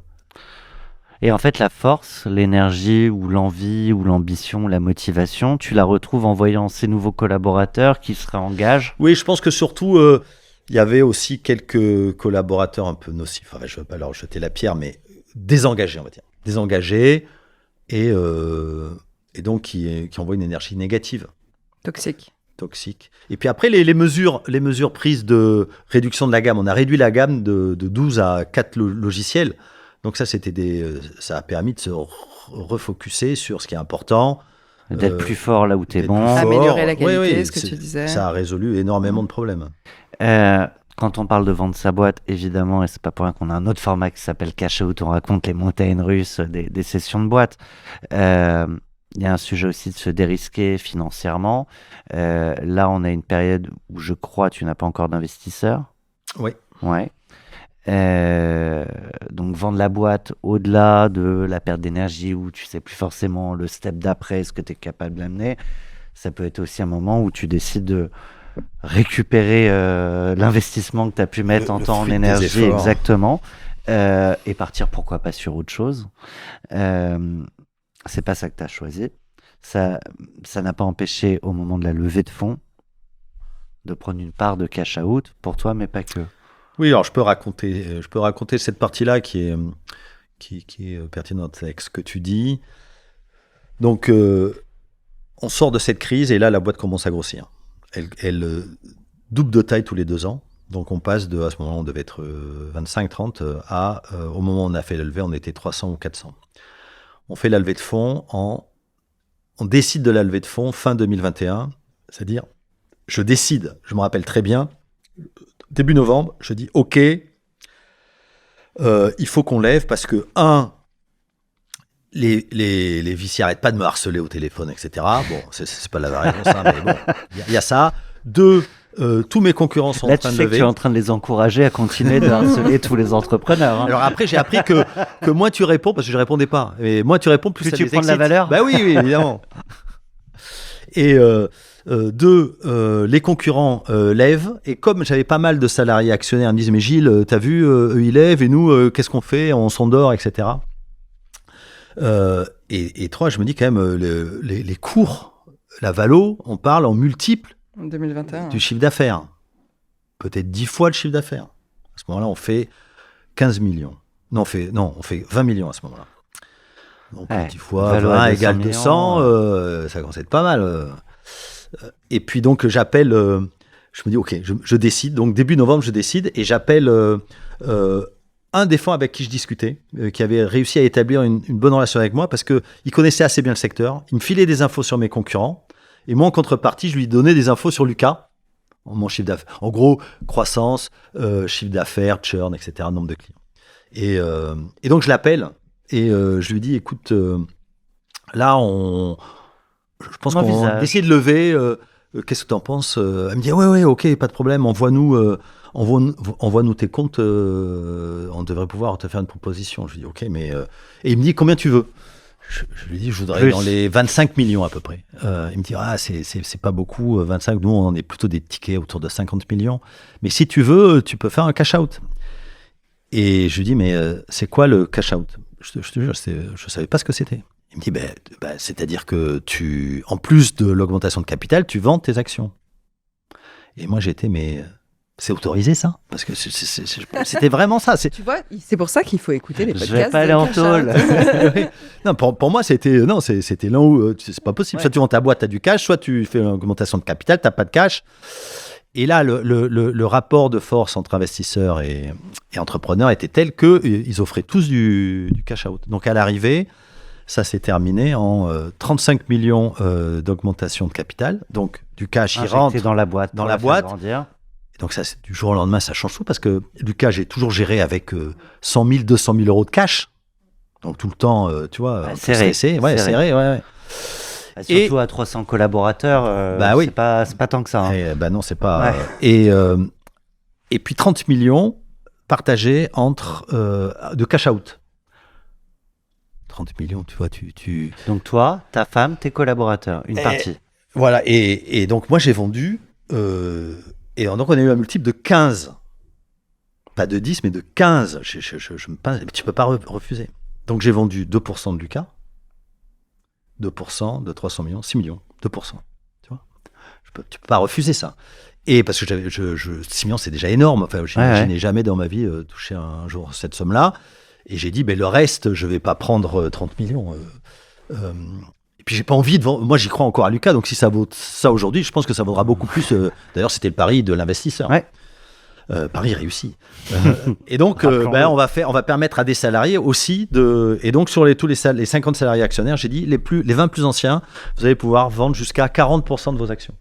Et en fait, la force, l'énergie ou l'envie ou l'ambition, la motivation, tu la retrouves en voyant ces nouveaux collaborateurs qui se réengagent. Oui, je pense que surtout, il y avait aussi quelques collaborateurs un peu nocifs. Enfin, je ne veux pas leur jeter la pierre, mais désengagés, on va dire. Désengagés et donc qui envoient une énergie négative. Toxique. Et puis après, les mesures prises de réduction de la gamme. On a réduit la gamme de 12 à 4 logiciels. Donc ça, ça a permis de se refocuser sur ce qui est important. D'être plus fort là où tu es bon. Améliorer la qualité, ce que tu disais. Ça a résolu énormément de problèmes. Quand on parle de vendre sa boîte, évidemment, et c'est pas pour rien qu'on a un autre format qui s'appelle Cash Out, on raconte les montagnes russes des sessions de boîte. Il y a un sujet aussi de se dérisquer financièrement. Là, on a une période où je crois tu n'as pas encore d'investisseurs. Oui. Ouais. Donc vendre la boîte au-delà de la perte d'énergie où tu sais plus forcément le step d'après, ce que tu es capable d'amener, ça peut être aussi un moment où tu décides de récupérer l'investissement que tu as pu mettre en temps, en énergie, exactement, et partir pourquoi pas sur autre chose. C'est pas ça que tu as choisi. Ça n'a pas empêché au moment de la levée de fonds de prendre une part de cash out pour toi, mais pas que. Oui, alors je peux raconter cette partie-là qui est pertinente avec ce que tu dis. Donc, on sort de cette crise et là, la boîte commence à grossir. Elle double de taille tous les 2 ans. Donc, on passe à ce moment-là, on devait être 25-30 au moment où on a fait la levée, on était 300 ou 400. On fait la levée de fonds on décide de la levée de fonds fin 2021. C'est-à-dire, je me rappelle très bien, début novembre, je dis OK, il faut qu'on lève parce que, les VC n'arrêtent pas de me harceler au téléphone, etc. Bon, c'est pas la vraie réponse, hein, mais bon, il y a ça. 2, tous mes concurrents sont en train de lever. Là, tu sais que tu es en train de les encourager à continuer de harceler tous les entrepreneurs. Hein. Alors après, j'ai appris que moins tu réponds, parce que je répondais pas, et moins tu réponds, plus ça tu les prends de excite. la valeur. Bah oui, évidemment. Et 2, les concurrents lèvent, et comme j'avais pas mal de salariés actionnaires, ils me disent mais Gilles, t'as vu, eux ils lèvent, et nous, qu'est-ce qu'on fait? On s'endort, etc. Et 3, je me dis quand même, les cours, la valo, on parle en multiples En 2021. du chiffre d'affaires. Peut-être 10 fois le chiffre d'affaires. À ce moment-là, on fait 15 millions. Non, on fait 20 millions à ce moment-là. Donc, 10 fois 20 égale 200, ça commence à être pas mal. Et puis, donc, j'appelle... je me dis, OK, je décide. Donc, début novembre, je décide. Et j'appelle un des fonds avec qui je discutais, qui avait réussi à établir une bonne relation avec moi parce qu'il connaissait assez bien le secteur. Il me filait des infos sur mes concurrents. Et moi, en contrepartie, je lui donnais des infos sur Lucas mon chiffre d'affaires. En gros, croissance, chiffre d'affaires, churn, etc., nombre de clients. Et donc, je l'appelle et je lui dis, écoute, là, je pense qu'on a essayé de lever. Qu'est-ce que tu en penses? Elle me dit, ouais, ok, pas de problème, envoie-nous tes comptes, on devrait pouvoir te faire une proposition. Je lui dis, ok, mais... Et il me dit, combien tu veux? Je lui dis, je voudrais dans les 25 millions à peu près. Il me dit, c'est pas beaucoup, 25, nous on est plutôt des tickets autour de 50 millions. Mais si tu veux, tu peux faire un cash-out. Et je lui dis, mais c'est quoi le cash-out? Je te jure, je savais pas ce que c'était. Il me dit, c'est-à-dire que en plus de l'augmentation de capital, tu vends tes actions. Et moi j'étais, mais... C'est autorisé ça? Parce que c'était vraiment ça. Tu vois, c'est pour ça qu'il faut écouter les podcasts. Je vais pas aller en tôle. Non, pour moi, c'était l'un où c'est pas possible. Soit tu vends ta boîte, tu as du cash, soit tu fais une augmentation de capital, tu n'as pas de cash. Et là, le rapport de force entre investisseurs et entrepreneurs était tel qu'ils offraient tous du cash out. Donc à l'arrivée, ça s'est terminé en 35 millions d'augmentation de capital. Donc du cash, il rentre dans la boîte. Dans la boîte. Et donc ça, du jour au lendemain, ça change tout parce que Lucas, j'ai toujours géré avec 100 000, 200 000 euros de cash. Donc tout le temps, tu vois, serré. Ouais. Surtout à 300 collaborateurs, oui. c'est pas tant que ça. Hein. Non, c'est pas... Ouais. Et puis 30 millions partagés de cash out. 30 millions, tu vois, Donc toi, ta femme, tes collaborateurs, une partie. Voilà, et donc moi j'ai vendu... Et donc, on a eu un multiple de 15. Pas de 10, mais de 15. Tu ne peux pas refuser. Donc, j'ai vendu 2% de Lucas. 2% de 300 millions, 6 millions. 2%. Tu vois, tu peux pas refuser ça. Et parce que 6 millions, c'est déjà énorme. Enfin, je n'ai jamais dans ma vie touché un jour cette somme-là. Et j'ai dit, le reste, je ne vais pas prendre 30 millions. Et puis j'ai pas envie de vendre. Moi, j'y crois encore à Lucas, donc si ça vaut ça aujourd'hui, je pense que ça vaudra beaucoup plus. D'ailleurs, c'était le pari de l'investisseur. Ouais. Pari réussi. Et donc, on va permettre à des salariés aussi de. Et donc, sur les 50 salariés actionnaires, j'ai dit les 20 plus anciens, vous allez pouvoir vendre jusqu'à 40% de vos actions.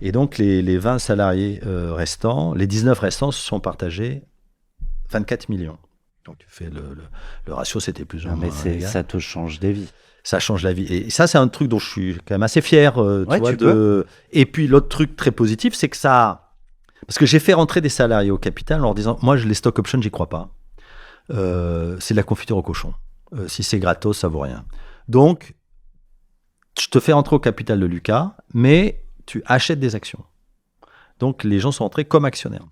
Et donc, les 20 salariés restants, les 19 restants se sont partagés 24 millions. Donc, tu fais le ratio, c'était plus ou moins. Mais ça te change des vies. Ça change la vie. Et ça, c'est un truc dont je suis quand même assez fier. Et puis, l'autre truc très positif, c'est que ça... Parce que j'ai fait rentrer des salariés au capital en leur disant, moi, les stock options, j'y crois pas. C'est de la confiture au cochon. Si c'est gratos, ça vaut rien. Donc, je te fais rentrer au capital de Lucas, mais tu achètes des actions. Donc, les gens sont rentrés comme actionnaires.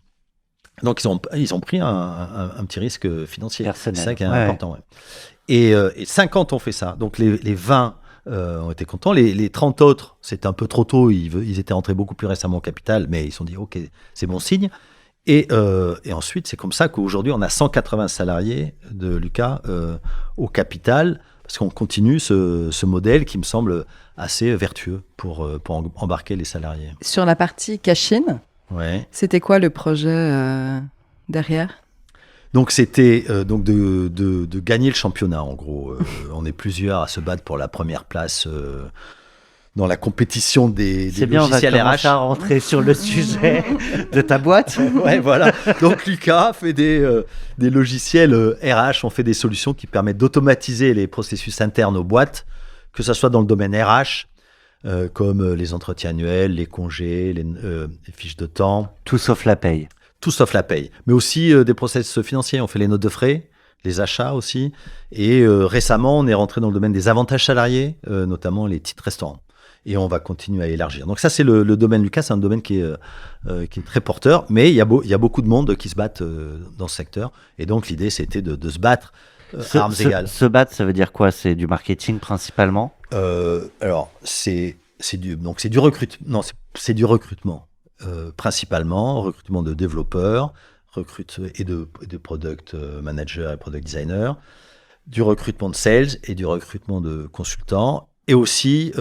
Donc, ils ont pris un petit risque financier. Personnel. C'est ça qui est important. Ouais. Et 50 ont fait ça. Donc les 20 ont été contents. Les 30 autres, c'était un peu trop tôt. Ils étaient entrés beaucoup plus récemment au capital, mais ils se sont dit, OK, c'est bon signe. Et ensuite, c'est comme ça qu'aujourd'hui, on a 180 salariés de Lucas au capital, parce qu'on continue ce modèle qui me semble assez vertueux pour embarquer les salariés. Sur la partie cash-in, c'était quoi le projet derrière ? Donc c'était de gagner le championnat en gros. On est plusieurs à se battre pour la première place dans la compétition des logiciels RH. C'est bien, on va commencer à rentrer sur le sujet de ta boîte. Ouais, voilà. Donc Lucas fait des logiciels RH. On fait des solutions qui permettent d'automatiser les processus internes aux boîtes, que ce soit dans le domaine RH, comme les entretiens annuels, les congés, les fiches de temps. Tout sauf la paye. Tout sauf la paye, mais aussi des process financiers. On fait les notes de frais, les achats aussi. Et récemment, on est rentré dans le domaine des avantages salariés, notamment les titres restaurants. Et on va continuer à élargir. Donc ça, c'est le domaine Lucas, c'est un domaine qui est très porteur, mais il y a beaucoup de monde qui se battent dans ce secteur. Et donc l'idée, c'était de se battre à armes égales. Se battre, ça veut dire quoi? C'est du marketing principalement? Alors, c'est du recrutement. Non, c'est du recrutement. Principalement, recrutement de développeurs, et de product managers et product designers, du recrutement de sales et du recrutement de consultants, et aussi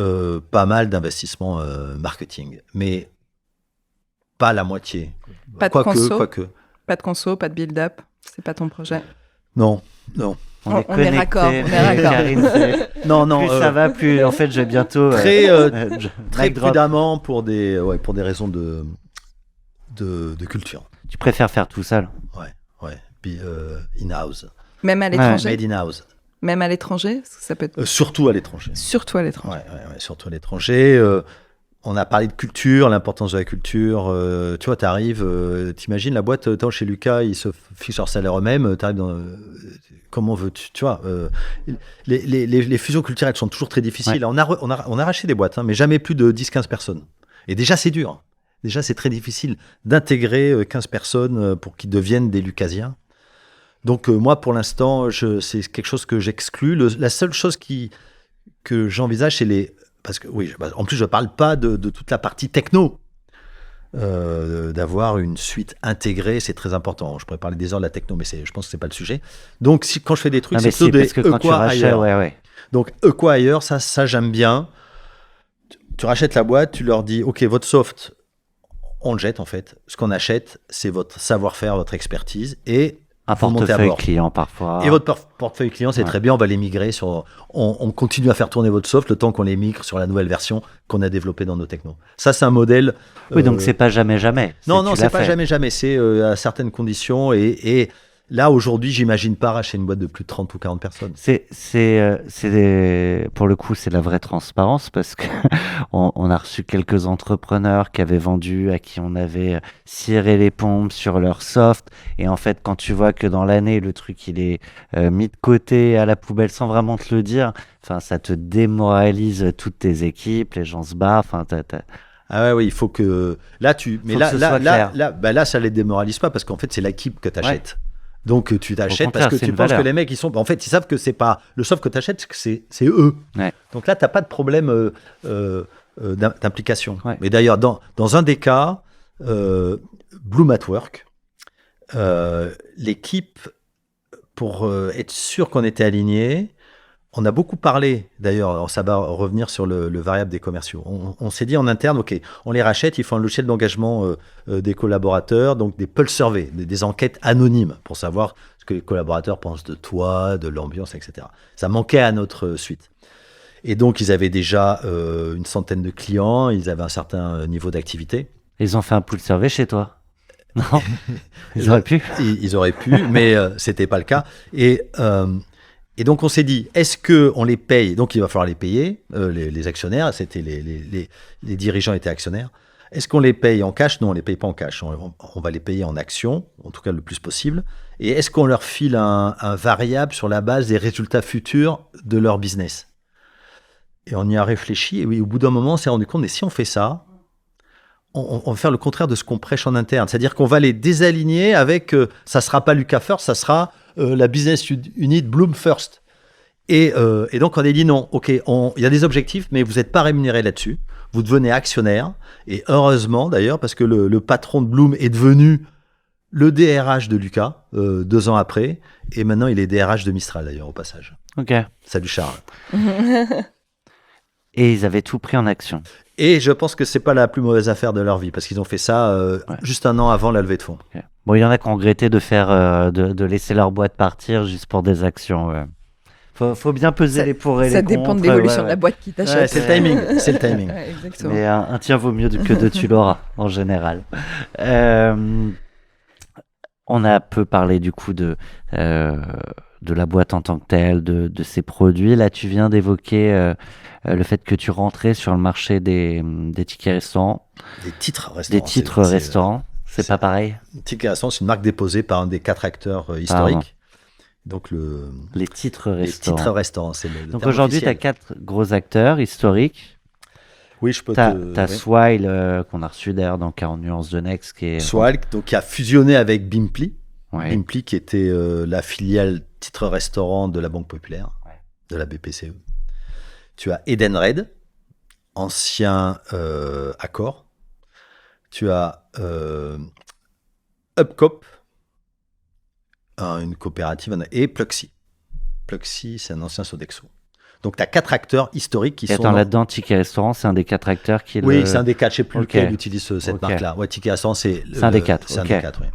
pas mal d'investissements marketing, mais pas la moitié. Pas de conso, pas de conso, pas de build-up, c'est pas ton projet? Non. On est raccord. Karine, non. Plus ça va, plus en fait, j'ai bientôt très prudemment pour des raisons de culture. Tu préfères faire tout seul? Ouais. Puis in-house. Même à l'étranger. Made in-house. Même à l'étranger, ça peut être. Surtout à l'étranger. Surtout à l'étranger. Ouais, surtout à l'étranger. On a parlé de culture, l'importance de la culture. Tu vois, t'arrives, t'imagines la boîte, chez Lucas, ils se fixent leur salaire eux-mêmes. T'arrives dans. Comment veux-tu? Tu vois, les fusions culturelles sont toujours très difficiles. Ouais. On a racheté des boîtes, mais jamais plus de 10-15 personnes. Et déjà, c'est dur. Déjà, c'est très difficile d'intégrer 15 personnes pour qu'ils deviennent des Lucasiens. Donc, moi, pour l'instant, c'est quelque chose que j'exclus. La seule chose que j'envisage, c'est parce que, oui, en plus, je ne parle pas de toute la partie techno. D'avoir une suite intégrée, c'est très important. Je pourrais parler des heures de la techno, mais je pense que ce n'est pas le sujet. Donc, quand je fais des trucs, c'est plutôt des quoi ailleurs. Ouais. Donc, quoi ailleurs, ça j'aime bien. Tu rachètes la boîte, tu leur dis, OK, votre soft, on le jette en fait. Ce qu'on achète, c'est votre savoir-faire, votre expertise et un portefeuille client parfois. Et votre portefeuille client, c'est très bien, on va les migrer on continue à faire tourner votre soft le temps qu'on les migre sur la nouvelle version qu'on a développée dans nos technos. Ça, c'est un modèle. Oui, donc c'est pas jamais. Non, c'est pas jamais. C'est à certaines conditions et là, aujourd'hui, j'imagine pas racheter une boîte de plus de 30 ou 40 personnes. Pour le coup, c'est la vraie transparence parce que on a reçu quelques entrepreneurs qui avaient vendu, à qui on avait ciré les pompes sur leur soft. Et en fait, quand tu vois que dans l'année, le truc, il est mis de côté à la poubelle sans vraiment te le dire, ça te démoralise toutes tes équipes, les gens se barrent. Ah ouais, il faut que... Là, ça les démoralise pas parce qu'en fait, c'est l'équipe que tu achètes. Ouais. Donc, tu t'achètes parce que tu penses que les mecs, ils savent que c'est pas le soft que tu achètes, c'est eux. Ouais. Donc là, tu n'as pas de problème d'implication. Ouais. Mais d'ailleurs, dans un des cas, Bloom at Work, l'équipe, pour être sûr qu'on était aligné, on a beaucoup parlé, d'ailleurs, ça va revenir sur le variable des commerciaux. On s'est dit en interne, OK, on les rachète, il faut un logiciel d'engagement des collaborateurs, donc des pulse surveys, des enquêtes anonymes pour savoir ce que les collaborateurs pensent de toi, de l'ambiance, etc. Ça manquait à notre suite. Et donc, ils avaient déjà une centaine de clients, ils avaient un certain niveau d'activité. Ils ont fait un pulse survey chez toi? Non, ils auraient pu. Ils auraient pu, mais ce n'était pas le cas. Et donc, on s'est dit, est-ce qu'on les paye? Donc, il va falloir les payer, les actionnaires, c'était les dirigeants étaient actionnaires. Est-ce qu'on les paye en cash? Non, on ne les paye pas en cash. On va les payer en actions, en tout cas le plus possible. Et est-ce qu'on leur file un variable sur la base des résultats futurs de leur business? Et on y a réfléchi. Et oui, au bout d'un moment, on s'est rendu compte, mais si on fait ça, on va faire le contraire de ce qu'on prêche en interne. C'est-à-dire qu'on va les désaligner avec, ça ne sera pas Lucas First, ça sera la business unit Bloom First. Et donc, on a dit non, OK, il y a des objectifs, mais vous n'êtes pas rémunéré là-dessus. Vous devenez actionnaire. Et heureusement, d'ailleurs, parce que le patron de Bloom est devenu le DRH de Lucas 2 ans après. Et maintenant, il est DRH de Mistral, d'ailleurs, au passage. OK. Salut Charles. Et ils avaient tout pris en action. Et je pense que c'est pas la plus mauvaise affaire de leur vie parce qu'ils ont fait ça juste 1 an avant la levée de fonds. Okay. Bon, il y en a qui ont regretté de laisser leur boîte partir juste pour des actions. Ouais. Faut bien peser les pour et les contre. Ça dépend de l'évolution de la boîte qui t'achète. Ouais, c'est le timing. C'est le timing. Ouais, exactement. Mais un tien vaut mieux que 2 tu l'auras en général. On a peu parlé du coup de la boîte en tant que telle, de ses produits. Là, tu viens d'évoquer le fait que tu rentrais sur le marché des tickets restaurants. Des titres restaurants. Des titres restaurants. C'est pas pareil. Ticket restaurant, c'est une marque déposée par un des 4 acteurs historiques. Donc les titres restaurants. Les titres restaurants, c'est le Donc aujourd'hui, tu as 4 gros acteurs historiques. Oui, je peux T'as Swile, qu'on a reçu d'ailleurs dans 40 nuances de Next. Swile, donc, qui a fusionné avec Bimpli. Ouais. Bimpli, qui était la filiale titre-restaurant de la Banque Populaire, de la BPCE. Tu as Edenred, ancien Accor. Tu as Upcop, une coopérative, et Pluxee. Pluxee, c'est un ancien Sodexo. Donc, tu as 4 acteurs historiques qui sont... Attends, là-dedans, Ticket Restaurant, c'est un des 4 acteurs qui... Oui, c'est un des 4. Je ne sais plus lequel utilise cette marque-là. Ouais, Ticket Restaurant, c'est un des 4. C'est un des 4, oui.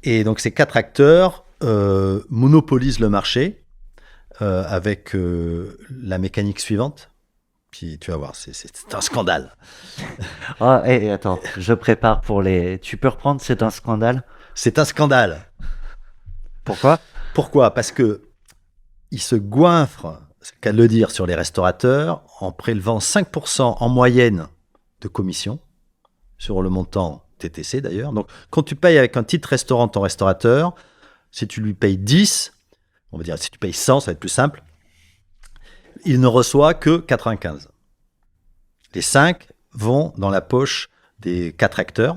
Et donc, ces 4 acteurs monopolisent le marché avec la mécanique suivante. Puis tu vas voir, c'est un scandale. Oh, attends, je prépare pour les... Tu peux reprendre, c'est un scandale? C'est un scandale. Pourquoi? Pourquoi? Parce que ils se goinfrent, c'est le cas de le dire, sur les restaurateurs en prélevant 5% en moyenne de commission sur le montant TTC d'ailleurs. Donc quand tu payes avec un titre restaurant ton restaurateur, si tu lui payes 10, on va dire si tu payes 100, ça va être plus simple, il ne reçoit que 95. Les 5 vont dans la poche des 4 acteurs.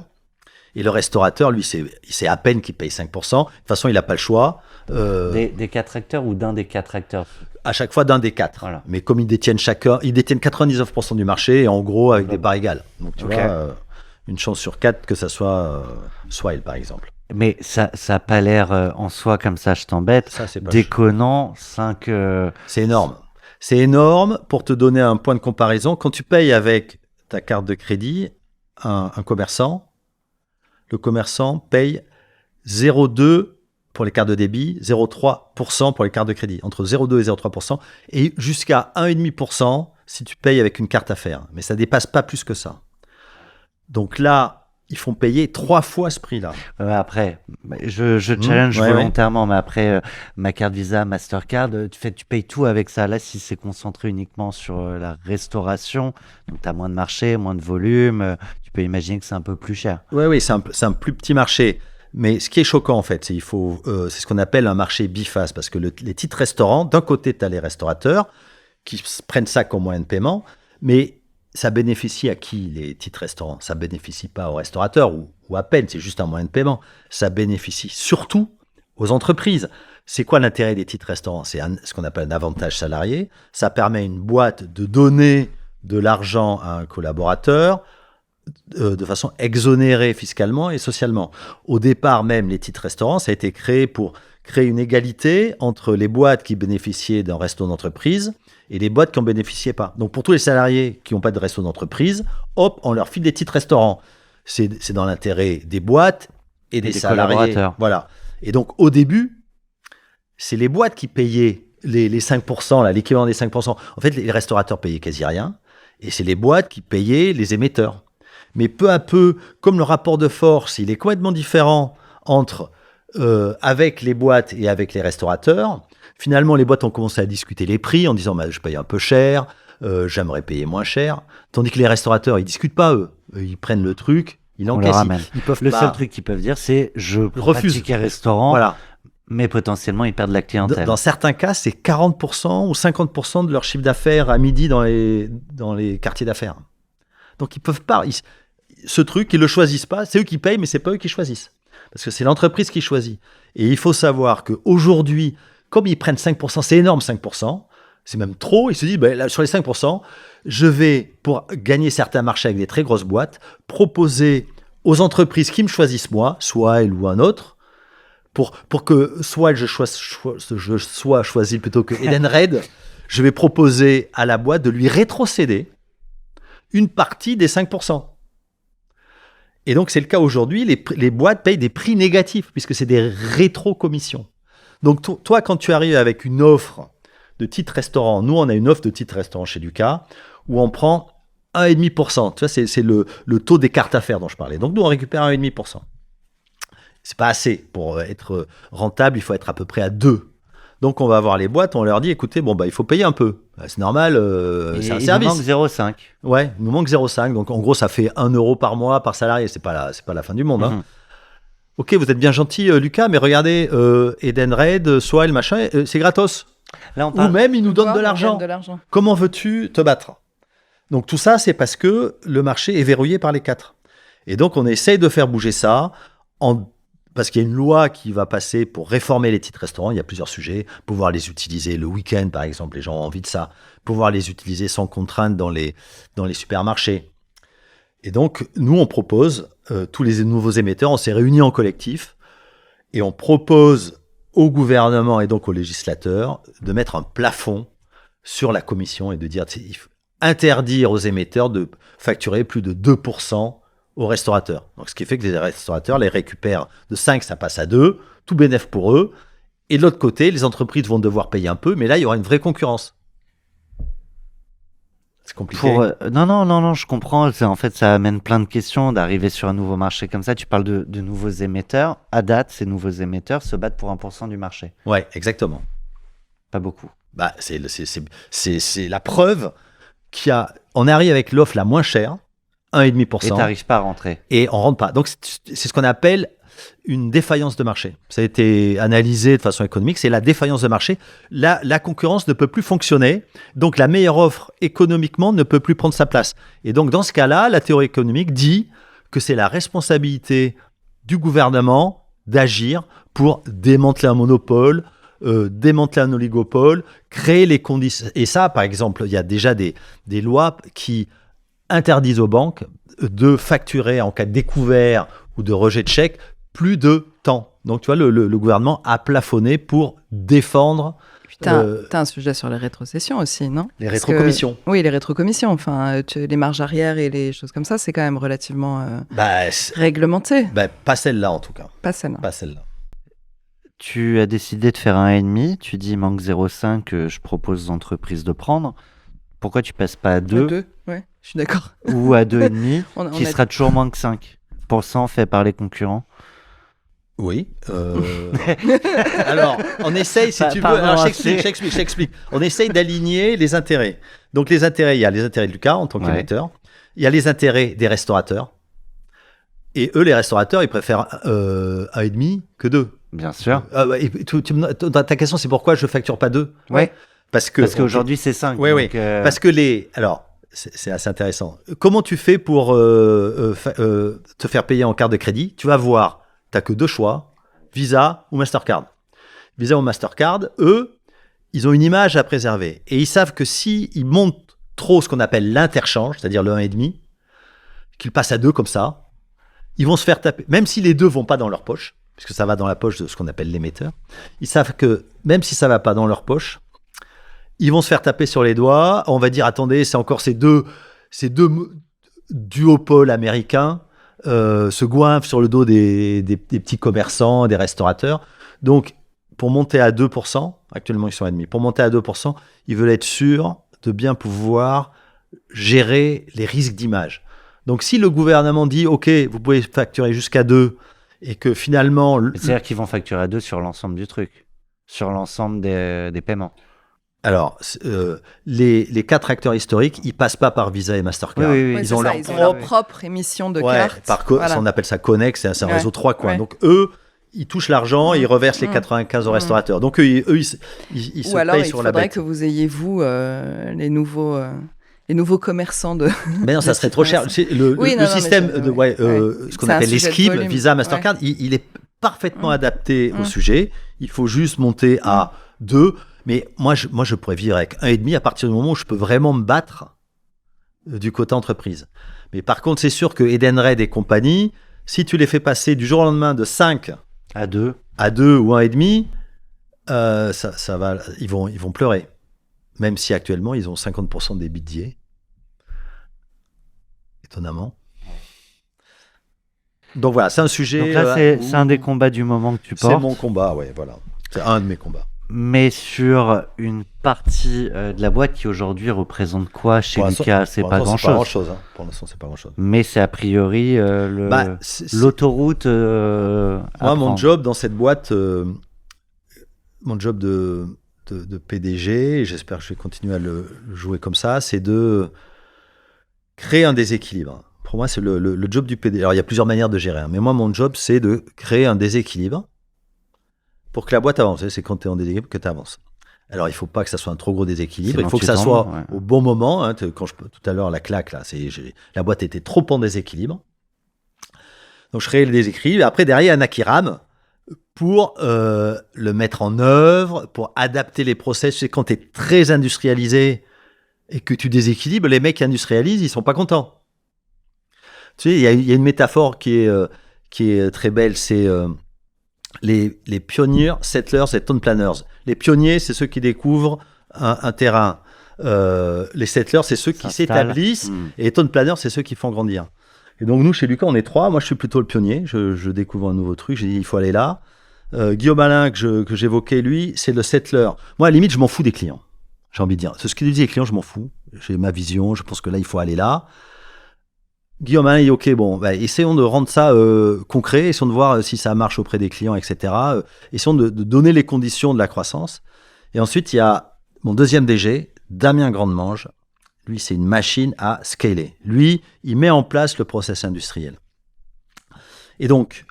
Et le restaurateur, lui, c'est à peine qu'il paye 5%. De toute façon, il n'a pas le choix. Des 4 acteurs ou d'un des 4 acteurs? À chaque fois d'un des 4. Voilà. Mais comme ils détiennent 99% du marché, et en gros, avec des parts égales. Donc, tu vois, une chance sur 4 que ça soit Swile, par exemple. Mais ça n'a pas l'air en soi comme ça, je t'embête. Ça, c'est pas déconnant, 5... C'est énorme. C'est énorme. Pour te donner un point de comparaison, quand tu payes avec ta carte de crédit, un commerçant, le commerçant paye 0,2 pour les cartes de débit, 0,3% pour les cartes de crédit, entre 0,2 et 0,3%, et jusqu'à 1,5% si tu payes avec une carte affaires. Mais ça ne dépasse pas plus que ça. Donc là, ils font payer 3 fois ce prix-là. Après, je challenge volontairement, mais après, ma carte Visa, Mastercard, tu payes tout avec ça. Là, si c'est concentré uniquement sur la restauration, donc tu as moins de marché, moins de volume, tu peux imaginer que c'est un peu plus cher. Oui, c'est un plus petit marché. Mais ce qui est choquant, en fait, c'est ce qu'on appelle un marché biface, parce que les titres restaurants, d'un côté, tu as les restaurateurs qui prennent ça comme moyen de paiement, mais ça bénéficie à qui, les titres restaurants? Ça ne bénéficie pas aux restaurateurs, ou à peine, c'est juste un moyen de paiement. Ça bénéficie surtout aux entreprises. C'est quoi l'intérêt des titres restaurants? C'est ce qu'on appelle un avantage salarié. Ça permet à une boîte de donner de l'argent à un collaborateur de façon exonérée fiscalement et socialement. Au départ même, les titres restaurants, ça a été créé pour créer une égalité entre les boîtes qui bénéficiaient d'un resto d'entreprise et les boîtes qui n'en bénéficiaient pas. Donc pour tous les salariés qui n'ont pas de resto d'entreprise, hop, on leur file des titres restaurants. C'est dans l'intérêt des boîtes et des salariés. Voilà. Et donc au début, c'est les boîtes qui payaient les 5%, là, l'équivalent des 5%. En fait, les restaurateurs payaient quasi rien, et c'est les boîtes qui payaient les émetteurs. Mais peu à peu, comme le rapport de force, il est complètement différent entre avec les boîtes et avec les restaurateurs, finalement, les boîtes ont commencé à discuter les prix en disant bah, « je paye un peu cher, j'aimerais payer moins cher ». Tandis que les restaurateurs, ils discutent pas, eux. Ils prennent le truc, ils encaissent. Ils peuvent le pas... seul truc qu'ils peuvent dire, c'est « je refuse pratique un restaurant voilà. ». Mais potentiellement, ils perdent la clientèle. Dans certains cas, c'est 40% ou 50% de leur chiffre d'affaires à midi dans les quartiers d'affaires. Donc, ils peuvent pas. Ce truc, ils le choisissent pas. C'est eux qui payent, mais c'est pas eux qui choisissent. Parce que c'est l'entreprise qui choisit. Et il faut savoir qu'aujourd'hui, comme ils prennent 5%, c'est énorme 5%, c'est même trop. Ils se disent, là, sur les 5%, je vais, pour gagner certains marchés avec des très grosses boîtes, proposer aux entreprises qui me choisissent moi, Swile ou un autre, pour que Swile je sois choisi plutôt que Edenred, je vais proposer à la boîte de lui rétrocéder une partie des 5%. Et donc, c'est le cas aujourd'hui, les boîtes payent des prix négatifs, puisque c'est des rétro-commissions. Donc, toi, quand tu arrives avec une offre de titre restaurant, nous, on a une offre de titre restaurant chez Lucas, où on prend 1,5%. Tu vois, c'est le taux des cartes affaires dont je parlais. Donc, nous, on récupère 1,5%. C'est pas assez. Pour être rentable, il faut être à peu près à 2. Donc, on va voir les boîtes, on leur dit, écoutez, il faut payer un peu. C'est normal, c'est un service. Il nous manque 0,5. Ouais, il nous manque 0,5. Donc, en gros, ça fait 1 euro par mois par salarié. C'est pas la fin du monde. Hein. Ok, vous êtes bien gentil, Lucas, mais regardez, Edenred, Swile, machin, c'est gratos. Là, on parle... Ou même, ils nous donnent de l'argent. Comment veux-tu te battre? Donc, tout ça, c'est parce que le marché est verrouillé par les 4. Et donc, on essaye de faire bouger ça parce qu'il y a une loi qui va passer pour réformer les titres restaurants. Il y a plusieurs sujets. Pouvoir les utiliser le week-end, par exemple. Les gens ont envie de ça. Pouvoir les utiliser sans contrainte dans les supermarchés. Et donc, nous, on propose, tous les nouveaux émetteurs, on s'est réunis en collectif et on propose au gouvernement et donc aux législateurs de mettre un plafond sur la commission et de dire il faut interdire aux émetteurs de facturer plus de 2% aux restaurateurs. Donc, ce qui fait que les restaurateurs les récupèrent de 5, ça passe à 2, tout bénef pour eux. Et de l'autre côté, les entreprises vont devoir payer un peu, mais là, il y aura une vraie concurrence. C'est compliqué. Non, je comprends. En fait, ça amène plein de questions d'arriver sur un nouveau marché comme ça. Tu parles de nouveaux émetteurs. À date, ces nouveaux émetteurs se battent pour 1% du marché. Ouais, exactement. Pas beaucoup. Bah, c'est la preuve on arrive avec l'offre la moins chère, 1,5%. Et t'arrives pas à rentrer. Et on rentre pas. Donc, c'est ce qu'on appelle une défaillance de marché. Ça a été analysé de façon économique, c'est la défaillance de marché. La concurrence ne peut plus fonctionner, donc la meilleure offre économiquement ne peut plus prendre sa place. Et donc, dans ce cas-là, la théorie économique dit que c'est la responsabilité du gouvernement d'agir pour démanteler un monopole, démanteler un oligopole, créer les conditions. Et ça, par exemple, il y a déjà des lois qui interdisent aux banques de facturer en cas de découvert ou de rejet de chèque plus de temps. Donc, tu vois, le gouvernement a plafonné pour défendre... T'as un sujet sur les rétrocessions aussi, non? Les rétrocommissions. Oui, les rétrocommissions. Enfin, les marges arrière et les choses comme ça, c'est quand même relativement réglementé. Pas celle-là, en tout cas. Pas celle-là. Pas celle-là. Tu as décidé de faire 1,5. Tu dis manque 0,5 que je propose aux entreprises de prendre. Pourquoi tu passes pas à 2? À 2, ouais, je suis d'accord. Ou à 2,5, qui sera toujours moins que 5% fait par les concurrents? Oui. Alors, on essaye, si tu veux. Alors, j'explique. On essaye d'aligner les intérêts. Donc, les intérêts, il y a les intérêts de Lucas en tant qu'émetteur. Il y a les intérêts des restaurateurs. Et eux, les restaurateurs, ils préfèrent 1,5 que 2. Bien sûr. Ta question, c'est pourquoi je facture pas 2? Ouais. Parce qu'aujourd'hui, c'est 5. Oui, oui. Parce que alors, c'est assez intéressant. Comment tu fais pour te faire payer en carte de crédit? Tu vas voir. Tu n'as que 2 choix, Visa ou Mastercard. Visa ou Mastercard, eux, ils ont une image à préserver. Et ils savent que s'ils montent trop ce qu'on appelle l'interchange, c'est-à-dire le 1,5, qu'ils passent à 2 comme ça, ils vont se faire taper. Même si les 2 ne vont pas dans leur poche, puisque ça va dans la poche de ce qu'on appelle l'émetteur, ils savent que même si ça ne va pas dans leur poche, ils vont se faire taper sur les doigts. On va dire, attendez, c'est encore ces deux duopoles américains se goinfrent sur le dos des petits commerçants, des restaurateurs. Donc, pour monter à 2%, actuellement ils sont à 1,5%, pour monter à 2%, ils veulent être sûrs de bien pouvoir gérer les risques d'image. Donc, si le gouvernement dit, OK, vous pouvez facturer jusqu'à 2, et que finalement... C'est-à-dire qu'ils vont facturer à 2 sur l'ensemble du truc, sur l'ensemble des paiements. Alors, les 4 acteurs historiques, ils passent pas par Visa et Mastercard. Oui, ils ont leur propre émission de cartes. On appelle ça Connex, c'est un réseau 3 coins. Ouais. Donc eux, ils touchent l'argent, ils reversent les 95 aux restaurateurs. Donc eux, ils se payent sur la bête. Ou alors, il faudrait que vous ayez, vous, les nouveaux commerçants de... Mais non, ça serait trop cher. Le système, ce qu'on appelle l'esquive, Visa, Mastercard, il est parfaitement adapté au sujet. Il faut juste monter à 2. Mais moi, je pourrais vivre avec 1,5 à partir du moment où je peux vraiment me battre du côté entreprise. Mais par contre, c'est sûr que Edenred et compagnie, si tu les fais passer du jour au lendemain de 5 à 2 ou 1,5, ça va, ils vont pleurer. Même si actuellement, ils ont 50% des billets. Étonnamment. Donc voilà, c'est un sujet... Donc là, c'est un des combats du moment que tu portes. C'est mon combat, ouais, voilà. C'est un de mes combats. Mais sur une partie de la boîte qui aujourd'hui représente quoi chez Lucas? C'est pas grand-chose. Pour l'instant, c'est pas grand-chose. Mais c'est a priori l'autoroute. Moi, mon job dans cette boîte, mon job de PDG, et j'espère que je vais continuer à le jouer comme ça, c'est de créer un déséquilibre. Pour moi, c'est le job du PDG. Alors, il y a plusieurs manières de gérer, mais moi, mon job, c'est de créer un déséquilibre pour que la boîte avance. C'est quand tu es en déséquilibre que tu avances. Alors, il ne faut pas que ça soit un trop gros déséquilibre. Il faut que ça soit au bon moment. Tout à l'heure, la claque, là, la boîte était trop en déséquilibre. Donc, je crée le déséquilibre. Après, derrière, un Akiram pour le mettre en œuvre, pour adapter les process. C'est quand tu es très industrialisé et que tu déséquilibres, les mecs qui industrialisent, ils ne sont pas contents. Tu sais, il y a une métaphore qui est très belle, c'est... Les pionniers, settlers et town planners. Les pionniers, c'est ceux qui découvrent un terrain. Les settlers, c'est ceux qui s'établissent. Et les town planners, c'est ceux qui font grandir. Et donc, nous, chez Lucas, on est 3. Moi, je suis plutôt le pionnier. Je découvre un nouveau truc. J'ai dit, il faut aller là. Guillaume Alain, que j'évoquais, lui, c'est le settler. Moi, à la limite, je m'en fous des clients. J'ai envie de dire. C'est ce qu'il dit, les clients, je m'en fous. j'ai ma vision, je pense que là, il faut aller là. Guillaume Alain dit, OK, bon, essayons de rendre ça concret, essayons de voir si ça marche auprès des clients, etc. Essayons de donner les conditions de la croissance. Et ensuite, il y a mon deuxième DG, Damien Grandemange. Lui, c'est une machine à scaler. Lui, il met en place le process industriel. Et donc,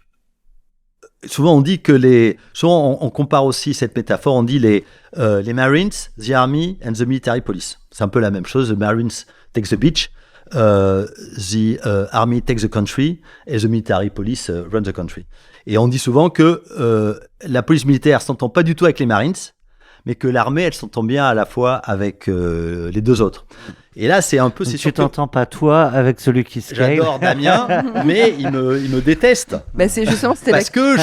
souvent on dit que souvent on compare aussi cette métaphore, on dit les Marines, the Army and the Military Police. C'est un peu la même chose. The Marines take the beach, the Army takes the country, et the Military Police run the country. Et on dit souvent que la police militaire s'entend pas du tout avec les Marines, mais que l'armée, elle s'entend bien à la fois avec les deux autres. Et là, c'est un peu... Tu t'entends pas, toi, avec celui qui scale. J'adore Damien, mais il me déteste. C'est justement, parce que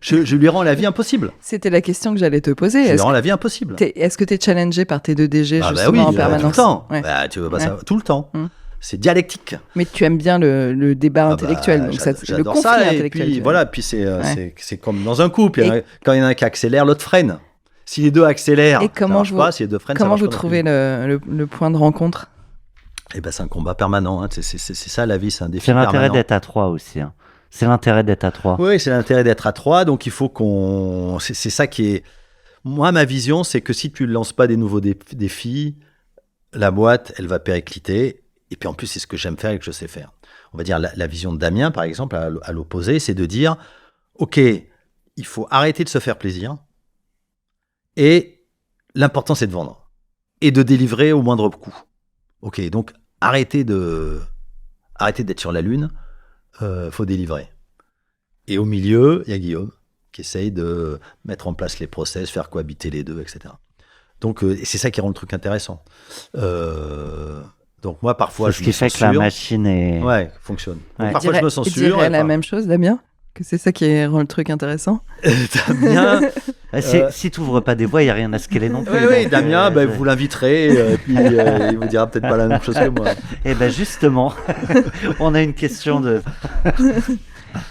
je lui rends la vie impossible. C'était la question que j'allais te poser. Je lui rends la vie impossible. Est-ce que tu es challengé par tes deux DG oui, en permanence? tout le temps. Ouais. Tu veux pas ça, tout le temps. C'est dialectique. Mais tu aimes bien le débat intellectuel, donc le conflit ça, intellectuel. Et puis c'est comme dans un couple. Quand il y en a un qui accélère, l'autre freine. Si les deux accélèrent, et comment si les deux freinent, comment vous trouvez le point de rencontre? C'est un combat permanent. C'est ça la vie, c'est un défi permanent. C'est l'intérêt d'être à trois aussi. C'est l'intérêt d'être à trois. Oui, c'est l'intérêt d'être à trois. Donc il faut qu'on. C'est ça qui est. Moi, ma vision, c'est que si tu ne lances pas des nouveaux défis, la boîte, elle va péricliter. Et puis en plus, c'est ce que j'aime faire et que je sais faire. On va dire la vision de Damien, par exemple, à l'opposé, c'est de dire OK, il faut arrêter de se faire plaisir. Et l'important, c'est de vendre et de délivrer au moindre coût. OK, donc arrêtez d'être sur la Lune, faut délivrer. Et au milieu, il y a Guillaume qui essaye de mettre en place les process, faire cohabiter les deux, etc. Donc, c'est ça qui rend le truc intéressant. Donc moi, parfois, je me censure. C'est ce qui fait que la machine fonctionne. Ouais. Donc, parfois, je me censure. Tu dirais la même chose, Damien? Que c'est ça qui rend le truc intéressant? Damien... Si tu n'ouvres pas des voies, il n'y a rien à scaler non plus. Oui, Damien, vous l'inviterez, puis il vous dira peut-être pas la même chose que moi. Et justement, on a une question de...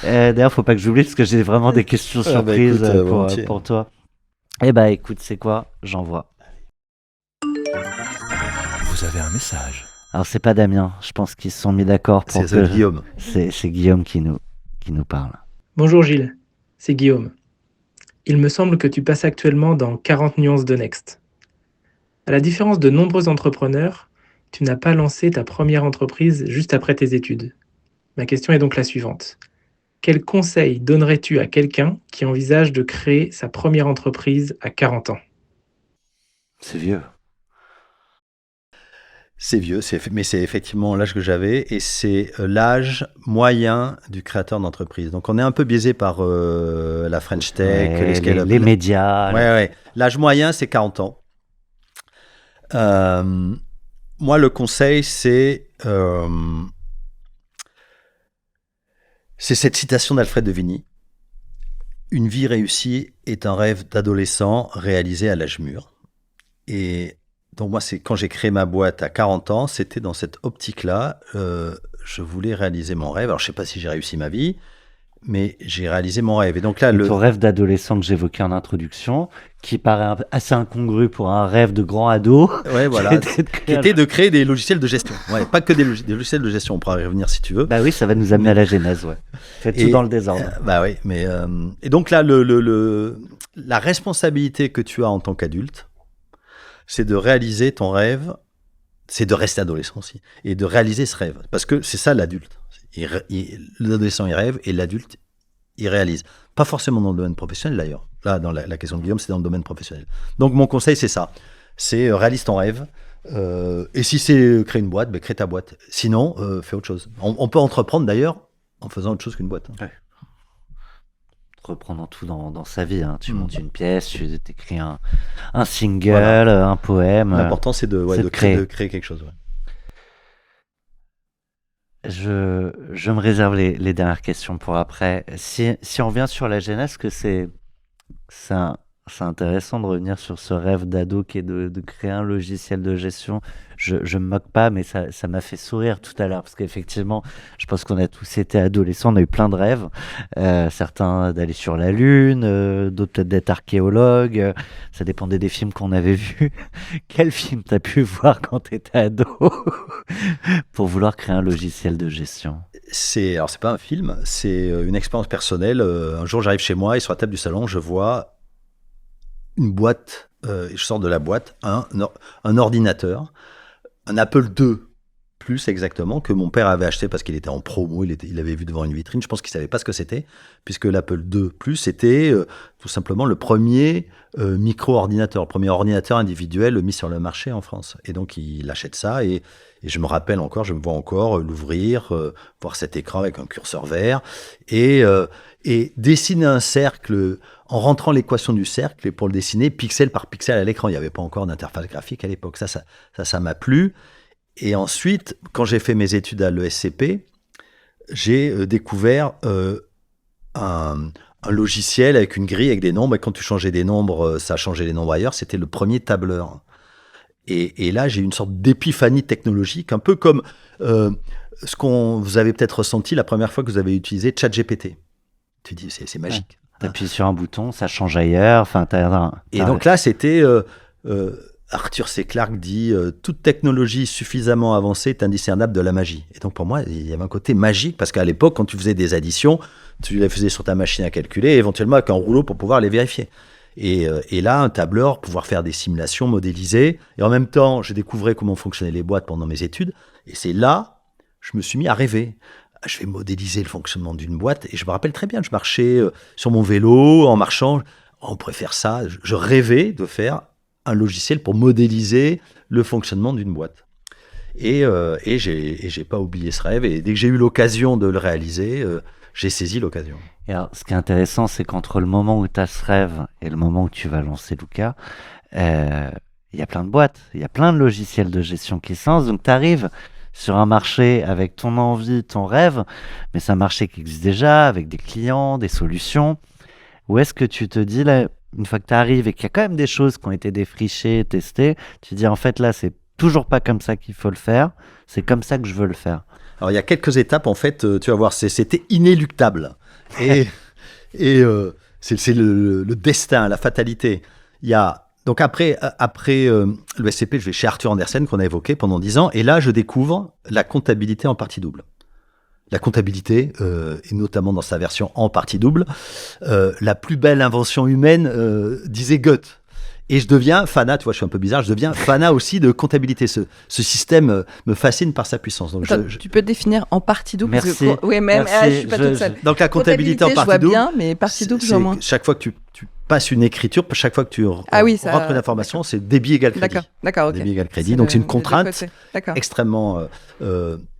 D'ailleurs, faut pas que j'oublie, parce que j'ai vraiment des questions surprises pour toi. Écoute, c'est quoi? J'envoie. Vous avez un message. Alors, c'est pas Damien, je pense qu'ils se sont mis d'accord pour que... C'est Guillaume. C'est Guillaume qui nous parle. Bonjour Gilles, c'est Guillaume. Il me semble que tu passes actuellement dans 40 nuances de Next. À la différence de nombreux entrepreneurs, tu n'as pas lancé ta première entreprise juste après tes études. Ma question est donc la suivante. Quel conseil donnerais-tu à quelqu'un qui envisage de créer sa première entreprise à 40 ans? C'est vieux. C'est vieux, mais c'est effectivement l'âge que j'avais et c'est l'âge moyen du créateur d'entreprise. Donc on est un peu biaisé par la French Tech, les médias. Ouais. L'âge moyen, c'est 40 ans. Moi, le conseil, c'est cette citation d'Alfred de Vigny. Une vie réussie est un rêve d'adolescent réalisé à l'âge mûr. Et donc moi, c'est quand j'ai créé ma boîte à 40 ans, c'était dans cette optique-là. Je voulais réaliser mon rêve. Alors, je ne sais pas si j'ai réussi ma vie, mais j'ai réalisé mon rêve. Et donc là, ton rêve d'adolescent que j'évoquais en introduction, qui paraît assez incongru pour un rêve de grand ado. Ouais, voilà. qui était de créer des logiciels de gestion. Ouais, pas que des logiciels de gestion. On pourra y revenir si tu veux. Oui, ça va nous amener à la genèse. Ouais. Fais tout dans le désordre. Oui, mais et donc là, la responsabilité que tu as en tant qu'adulte, c'est de réaliser ton rêve, c'est de rester adolescent aussi, et de réaliser ce rêve. Parce que c'est ça l'adulte. L'adolescent, il rêve, et l'adulte, il réalise. Pas forcément dans le domaine professionnel, d'ailleurs. Là, dans la question de Guillaume, c'est dans le domaine professionnel. Donc, mon conseil, c'est ça. C'est réalise ton rêve. Et si c'est créer une boîte, crée ta boîte. Sinon, fais autre chose. On peut entreprendre, d'ailleurs, en faisant autre chose qu'une boîte. Ouais. Reprenant tout dans sa vie. Tu montes une pièce, tu écris un single, un poème. L'important, c'est de créer quelque chose. Ouais. Je me réserve les dernières questions pour après. Si on revient sur la genèse, que c'est un C'est intéressant de revenir sur ce rêve d'ado qui est de créer un logiciel de gestion. Je me moque pas, mais ça m'a fait sourire tout à l'heure parce qu'effectivement, je pense qu'on a tous été adolescents, on a eu plein de rêves. Certains d'aller sur la Lune, d'autres peut-être d'être archéologue. Ça dépendait des films qu'on avait vus. Quel film t'as pu voir quand t'étais ado pour vouloir créer un logiciel de gestion? Alors c'est pas un film, c'est une expérience personnelle. Un jour, j'arrive chez moi et sur la table du salon, je vois une boîte, et je sors de la boîte, un ordinateur, un Apple II Plus exactement, que mon père avait acheté parce qu'il était en promo, il l'avait vu devant une vitrine. Je pense qu'il ne savait pas ce que c'était, puisque l'Apple II Plus était tout simplement le premier micro-ordinateur, le premier ordinateur individuel mis sur le marché en France. Et donc il achète ça et je me rappelle encore, je me vois encore l'ouvrir, voir cet écran avec un curseur vert et dessiner un cercle en rentrant l'équation du cercle et pour le dessiner pixel par pixel à l'écran. Il n'y avait pas encore d'interface graphique à l'époque. Ça m'a plu. Et ensuite, quand j'ai fait mes études à l'ESCP, j'ai découvert un logiciel avec une grille avec des nombres. Et quand tu changeais des nombres, ça changeait les nombres ailleurs. C'était le premier tableur. Et là, j'ai eu une sorte d'épiphanie technologique, un peu comme ce qu'on vous avez peut-être ressenti la première fois que vous avez utilisé ChatGPT. Tu dis, c'est magique. T'appuies sur un bouton, ça change ailleurs. Enfin, et donc là, c'était Arthur C. Clarke dit toute technologie suffisamment avancée est indiscernable de la magie. Et donc pour moi, il y avait un côté magique parce qu'à l'époque, quand tu faisais des additions, tu les faisais sur ta machine à calculer, éventuellement avec un rouleau pour pouvoir les vérifier. Et là, un tableur, pouvoir faire des simulations, modéliser. Et en même temps, je découvrais comment fonctionnaient les boîtes pendant mes études. Et c'est là, je me suis mis à rêver. Je vais modéliser le fonctionnement d'une boîte. Et je me rappelle très bien, je marchais sur mon vélo, en marchant. On pourrait faire ça. Je rêvais de faire un logiciel pour modéliser le fonctionnement d'une boîte. Et j'ai pas oublié ce rêve. Et dès que j'ai eu l'occasion de le réaliser, j'ai saisi l'occasion. Et alors, ce qui est intéressant, c'est qu'entre le moment où tu as ce rêve et le moment où tu vas lancer Luca, il y a plein de boîtes, il y a plein de logiciels de gestion qui se lancent. Donc, tu arrives sur un marché avec ton envie, ton rêve, mais c'est un marché qui existe déjà, avec des clients, des solutions. Où est-ce que tu te dis, là, une fois que tu arrives et qu'il y a quand même des choses qui ont été défrichées, testées, tu te dis, en fait, là, c'est toujours pas comme ça qu'il faut le faire, c'est comme ça que je veux le faire. Alors, il y a quelques étapes, en fait, tu vas voir, c'était inéluctable. Et c'est le destin, la fatalité. Il y a donc après le SCP, je vais chez Arthur Andersen qu'on a évoqué pendant 10 ans, et là je découvre la comptabilité en partie double. La comptabilité, et notamment dans sa version en partie double, la plus belle invention humaine, disait Goethe. Et je deviens fanat, tu vois, je suis un peu bizarre, je deviens fanat aussi de comptabilité. Ce système me fascine par sa puissance. Donc attends, tu peux définir en partie double. Merci. Parce que, oui, mais Merci. je suis pas toute seule. Donc la comptabilité en partie double, je vois bien, mais partie double, je vois moins. Chaque fois que tu passes une écriture, chaque fois que tu rentres une information, c'est débit égale crédit. D'accord, ok. Débit égale crédit. Donc c'est une contrainte extrêmement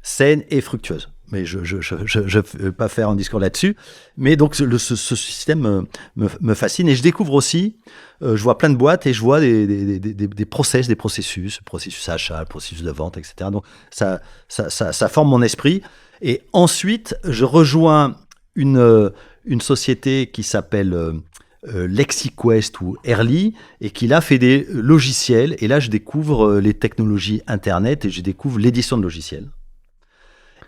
saine et fructueuse. Mais je ne vais pas faire un discours là-dessus. Mais donc, ce système me fascine. Et je découvre aussi, je vois plein de boîtes et je vois des processus achat, processus de vente, etc. Donc, ça forme mon esprit. Et ensuite, je rejoins une société qui s'appelle LexiQuest ou Early et qui là fait des logiciels. Et là, je découvre les technologies Internet et je découvre l'édition de logiciels.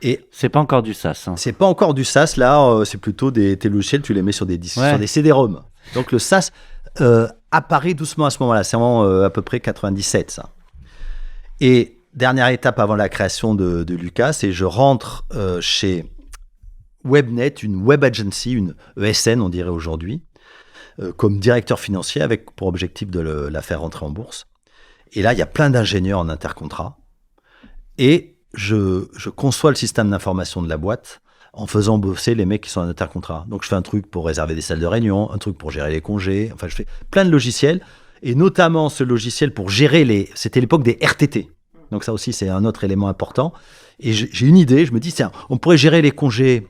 Et c'est pas encore du SaaS. Hein. C'est pas encore du SaaS, là, c'est plutôt tes logiciels, tu les mets sur des disques, sur des CD-ROM. Donc le SaaS apparaît doucement à ce moment-là, c'est vraiment à peu près 97, ça. Et dernière étape avant la création de Luca, c'est je rentre chez Webnet, une web agency, une ESN, on dirait aujourd'hui, comme directeur financier avec pour objectif de la faire rentrer en bourse. Et là, il y a plein d'ingénieurs en intercontrat. Et je conçois le système d'information de la boîte en faisant bosser les mecs qui sont en intercontrat. Donc, je fais un truc pour réserver des salles de réunion, un truc pour gérer les congés. Enfin, je fais plein de logiciels. Et notamment ce logiciel pour gérer c'était l'époque des RTT. Donc, ça aussi, c'est un autre élément important. Et j'ai une idée. Je me dis, tiens, on pourrait gérer les congés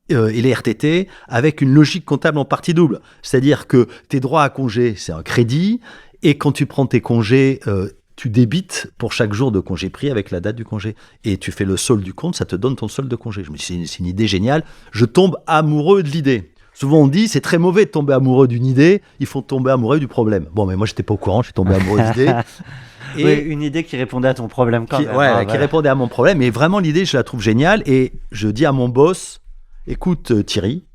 et les RTT avec une logique comptable en partie double. C'est-à-dire que tes droits à congé, c'est un crédit. Et quand tu prends tes congés, tu débites pour chaque jour de congé pris avec la date du congé. Et tu fais le solde du compte, ça te donne ton solde de congé. Je me dis, c'est une idée géniale. Je tombe amoureux de l'idée. Souvent on dit c'est très mauvais de tomber amoureux d'une idée, il faut tomber amoureux du problème. Bon, mais moi j'étais pas au courant, je suis tombé amoureux d'idée. Et oui, une idée qui répondait à ton problème quand même. Qui répondait à mon problème. Et vraiment l'idée, je la trouve géniale. Et je dis à mon boss, écoute Thierry,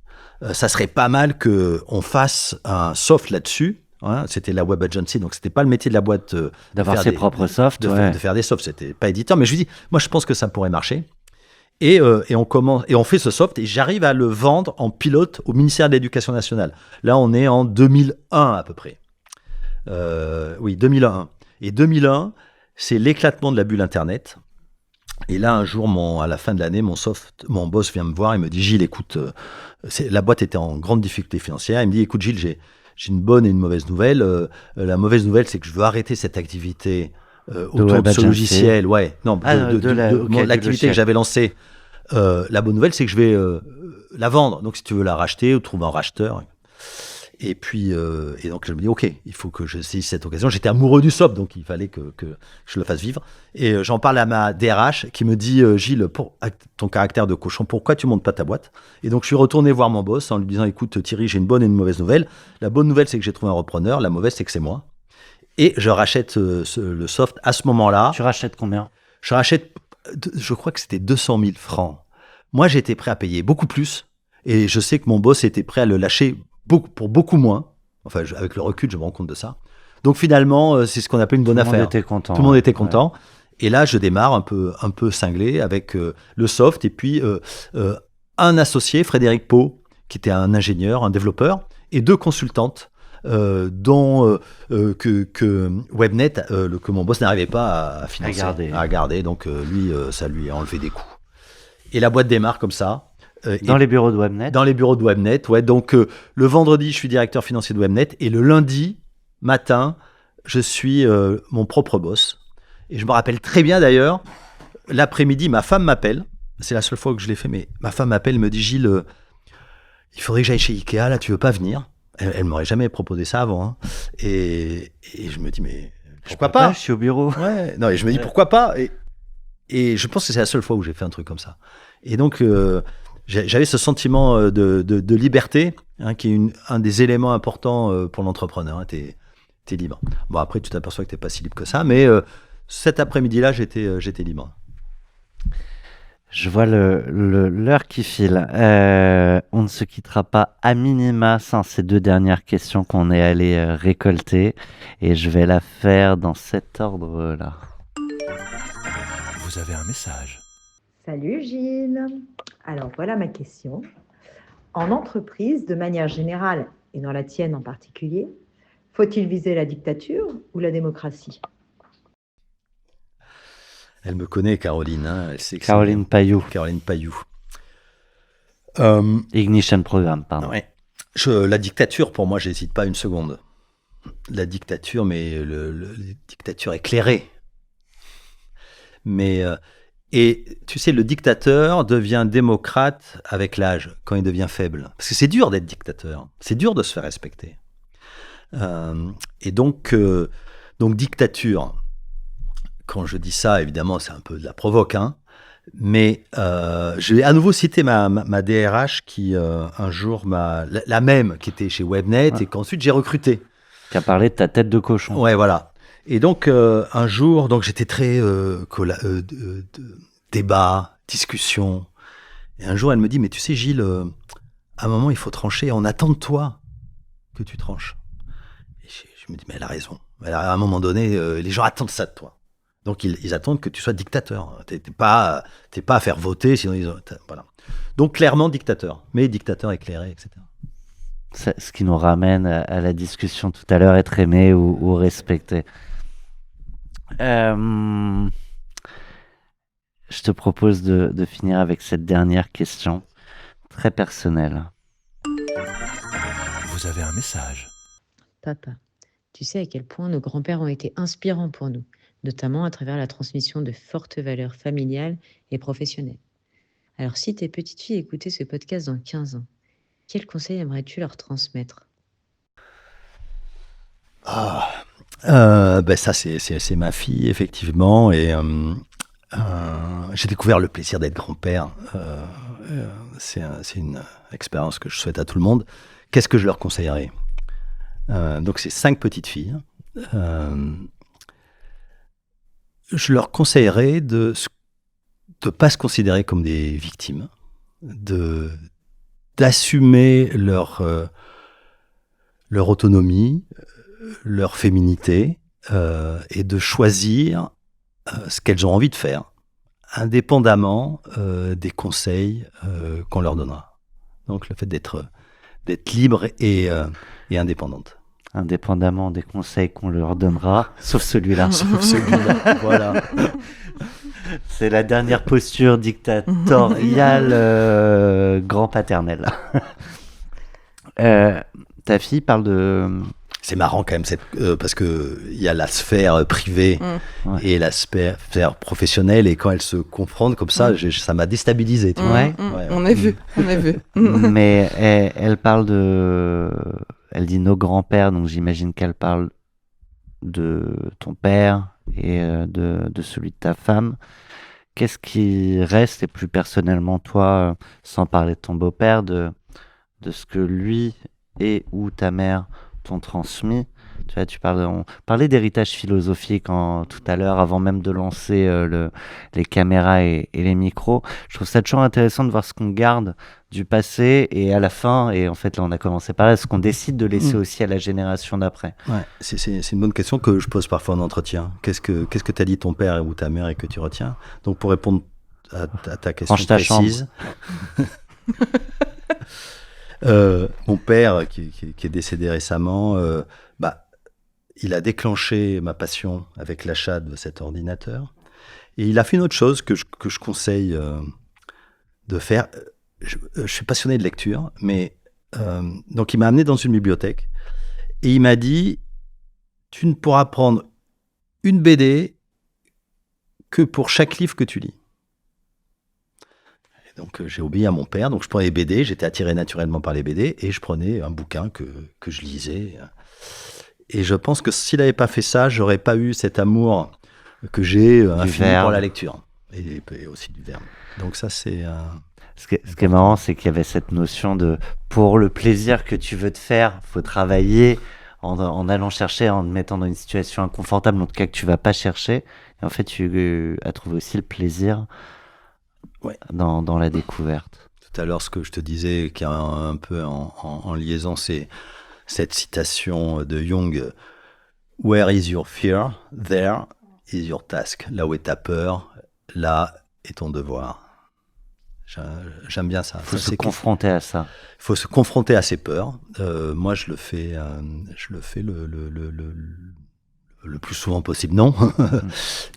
ça serait pas mal qu'on fasse un soft là-dessus. Hein, c'était la web agency, donc c'était pas le métier de la boîte d'avoir ses propres softs, de faire des softs, c'était pas éditeur. Mais je lui dis, moi je pense que ça pourrait marcher. Et on fait ce soft et j'arrive à le vendre en pilote au ministère de l'Éducation nationale. Là, on est en 2001 à peu près. Oui, 2001. Et 2001, c'est l'éclatement de la bulle Internet. Et là, un jour, à la fin de l'année, mon boss vient me voir et me dit, Gilles, écoute, la boîte était en grande difficulté financière. Il me dit, écoute Gilles, j'ai une bonne et une mauvaise nouvelle. La mauvaise nouvelle, c'est que je veux arrêter cette activité autour de ce logiciel. Ouais, non, l'activité que j'avais lancée. La bonne nouvelle, c'est que je vais la vendre. Donc, si tu veux la racheter ou trouver un racheteur. Et puis, et donc je me dis, ok, il faut que je saisisse cette occasion. J'étais amoureux du soft, donc il fallait que je le fasse vivre. Et j'en parle à ma DRH qui me dit, Gilles, pour ton caractère de cochon, pourquoi tu montes pas ta boîte? Et donc je suis retourné voir mon boss en lui disant, écoute Thierry, j'ai une bonne et une mauvaise nouvelle. La bonne nouvelle, c'est que j'ai trouvé un repreneur. La mauvaise, c'est que c'est moi. Et je rachète le soft à ce moment-là. Tu rachètes combien? Je rachète, je crois que c'était 200 000 francs. Moi, j'étais prêt à payer beaucoup plus. Et je sais que mon boss était prêt à le lâcher pour beaucoup moins. Enfin, avec le recul, je me rends compte de ça. Donc finalement, c'est ce qu'on appelle une bonne affaire. Tout le monde était content. Ouais. Et là, je démarre un peu cinglé avec le soft et puis un associé, Frédéric Pau, qui était un ingénieur, un développeur, et 2 consultantes, dont que Webnet, que mon boss n'arrivait pas à financer, à garder. Donc lui, ça lui a enlevé des coûts. Et la boîte démarre comme ça. Dans les bureaux de Webnet. Dans les bureaux de Webnet, ouais. Donc, le vendredi, je suis directeur financier de Webnet. Et le lundi matin, je suis mon propre boss. Et je me rappelle très bien d'ailleurs, l'après-midi, ma femme m'appelle. C'est la seule fois que je l'ai fait, mais ma femme m'appelle, me dit, Gilles, il faudrait que j'aille chez Ikea, là, tu veux pas venir? Elle m'aurait jamais proposé ça avant. Hein. Et je me dis, mais pourquoi pas? Je suis au bureau. Ouais. Non, et je me dis, pourquoi pas? Et je pense que c'est la seule fois où j'ai fait un truc comme ça. Et donc... j'avais ce sentiment de liberté, hein, qui est un des éléments importants pour l'entrepreneur. Hein, t'es libre. Bon, après, tu t'aperçois que t'es pas si libre que ça, mais cet après-midi-là, j'étais libre. Je vois l'heure qui file. On ne se quittera pas à minima sans ces 2 dernières questions qu'on est allé récolter, et je vais la faire dans cet ordre-là. Vous avez un message. Salut Gilles. Alors voilà ma question. En entreprise, de manière générale, et dans la tienne en particulier, faut-il viser la dictature ou la démocratie? Elle me connaît, Caroline. Hein, elle sait que Caroline Payou. Caroline Payou. Ignition Programme, pardon. Ouais. La dictature, pour moi, j'hésite pas une seconde. La dictature, mais la dictature éclairée. Mais... Et tu sais, le dictateur devient démocrate avec l'âge, quand il devient faible. Parce que c'est dur d'être dictateur. C'est dur de se faire respecter. Et donc dictature, quand je dis ça, évidemment, c'est un peu de la provoque. Hein, mais je vais à nouveau citer ma DRH qui, un jour, la même qui était chez Webnet et qu'ensuite j'ai recruté. Qui a parlé de ta tête de cochon. Ouais, voilà. Et donc, un jour, donc j'étais très débat, discussion. Et un jour, elle me dit, mais tu sais, Gilles, à un moment, il faut trancher. On attend de toi que tu tranches. Et je me dis, mais elle a raison. À un moment donné, les gens attendent ça de toi. Donc, ils attendent que tu sois dictateur. T'es pas à faire voter, sinon voilà. Donc, clairement, dictateur. Mais dictateur éclairé, etc. Ce qui nous ramène à la discussion tout à l'heure, être aimé ou respecté. Je te propose de finir avec cette dernière question, très personnelle. Vous avez un message. Papa, tu sais à quel point nos grands-pères ont été inspirants pour nous, notamment à travers la transmission de fortes valeurs familiales et professionnelles. Alors si tes petites filles écoutaient ce podcast dans 15 ans, quels conseils aimerais-tu leur transmettre? Ça, c'est ma fille, effectivement. Et j'ai découvert le plaisir d'être grand-père. c'est une expérience que je souhaite à tout le monde. Qu'est-ce que je leur conseillerais? Donc, c'est 5 petites filles. Je leur conseillerais de ne pas se considérer comme des victimes, d'assumer leur autonomie, leur féminité, et de choisir ce qu'elles ont envie de faire, indépendamment des conseils qu'on leur donnera. Donc le fait d'être libre et indépendante. Indépendamment des conseils qu'on leur donnera, sauf celui-là. Sauf celui-là, voilà. C'est la dernière posture dictatoriale grand-paternelle. Ta fille parle de... C'est marrant quand même, parce qu'il y a la sphère privée et la sphère professionnelle, et quand elles se confrontent comme ça, ça m'a déstabilisé. Tu vois. Ouais. On est vu. Mais elle parle de... Elle dit nos grands-pères, donc j'imagine qu'elle parle de ton père et de celui de ta femme. Qu'est-ce qui reste, et plus personnellement toi, sans parler de ton beau-père, de ce que lui et ou ta mère t'ont transmis? Tu vois, on parlait d'héritage philosophique tout à l'heure, avant même de lancer les caméras et les micros. Je trouve ça toujours intéressant de voir ce qu'on garde du passé, et à la fin, et en fait là on a commencé par là, ce qu'on décide de laisser aussi à la génération d'après. Ouais, c'est une bonne question que je pose parfois en entretien. Qu'est-ce que t'as dit ton père ou ta mère et que tu retiens? Donc pour répondre à ta question précise... mon père, qui est décédé récemment, il a déclenché ma passion avec l'achat de cet ordinateur. Et il a fait une autre chose que je conseille de faire. Je suis passionné de lecture, mais donc il m'a amené dans une bibliothèque et il m'a dit: tu ne pourras prendre une BD que pour chaque livre que tu lis. Donc j'ai obéi à mon père, donc je prenais les BD, j'étais attiré naturellement par les BD, et je prenais un bouquin que je lisais. Et je pense que s'il n'avait pas fait ça, j'aurais pas eu cet amour que j'ai infini pour la lecture, et aussi du verbe. Donc ça, c'est... Ce qui est marrant, c'est qu'il y avait cette notion de pour le plaisir que tu veux te faire, faut travailler en allant chercher, en te mettant dans une situation inconfortable, en tout cas que tu vas pas chercher. Et en fait, tu as trouvé aussi le plaisir dans la découverte. Tout à l'heure, ce que je te disais, qui est un peu en liaison, c'est cette citation de Jung: Where is your fear? There is your task. Là où est ta peur, là est ton devoir. J'aime bien ça. Il faut se confronter à ça. Il faut se confronter à ses peurs. Moi, je le fais le plus souvent possible, non.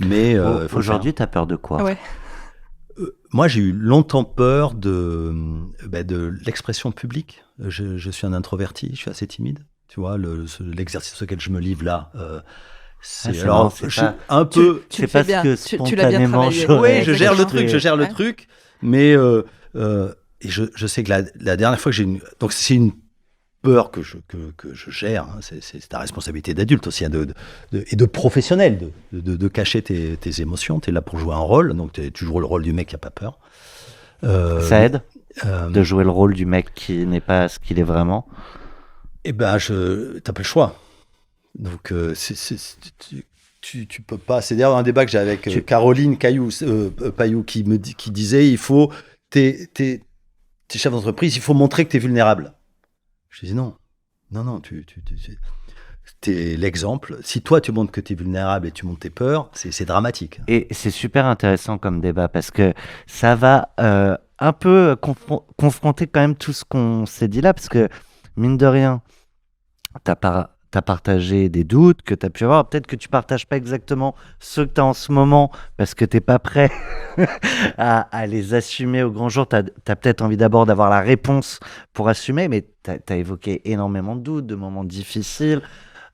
Mais aujourd'hui, tu as peur de quoi? Moi, j'ai eu longtemps peur de l'expression publique. Je suis un introverti, je suis assez timide. Tu vois, l'exercice auquel je me livre là, c'est alors un peu. Tu fais bien. Tu l'as bien travaillé. Oui, je gère le truc, mais et je sais que la dernière fois que donc c'est une peur que je gère. Hein, c'est ta responsabilité d'adulte aussi, hein, et de professionnel, de cacher tes émotions. Tu es là pour jouer un rôle, donc tu joues le rôle du mec qui n'a pas peur. Ça aide de jouer le rôle du mec qui n'est pas ce qu'il est vraiment. Eh ben, t'as pas le choix. Donc, tu peux pas. C'est d'ailleurs un débat que j'ai avec Caroline Payou qui disait: il faut t'es chef d'entreprise, il faut montrer que t'es vulnérable. Je dis non, t'es l'exemple. Si toi tu montres que t'es vulnérable et tu montres tes peurs, c'est dramatique. Et c'est super intéressant comme débat, parce que ça va un peu confronter quand même tout ce qu'on s'est dit là, parce que mine de rien, t'as partagé des doutes que t'as pu avoir. Peut-être que tu partages pas exactement ceux que t'as en ce moment parce que t'es pas prêt à les assumer au grand jour. T'as peut-être envie d'abord d'avoir la réponse pour assumer, mais t'as évoqué énormément de doutes, de moments difficiles,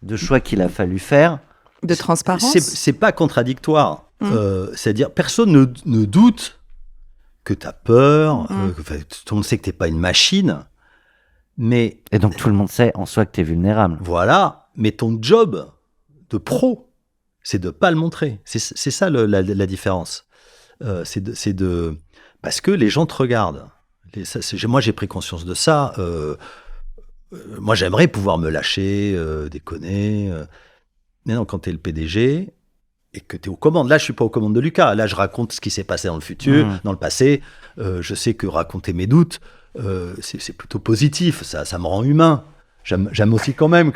de choix qu'il a fallu faire. De transparence. C'est pas contradictoire. C'est-à-dire, personne ne doute que t'as peur, tout le monde sait que t'es pas une machine. Mais, et donc tout le monde sait en soi que tu es vulnérable. Voilà, mais ton job de pro, c'est de pas le montrer. C'est ça la différence. Parce que les gens te regardent. Moi, j'ai pris conscience de ça. Moi, j'aimerais pouvoir me lâcher, déconner. Mais non, quand tu es le PDG et que tu es aux commandes. Là, je suis pas aux commandes de Lucas. Là, je raconte ce qui s'est passé dans le futur, dans le passé. Je sais que raconter mes doutes, c'est plutôt positif. Ça me rend humain. J'aime aussi quand même,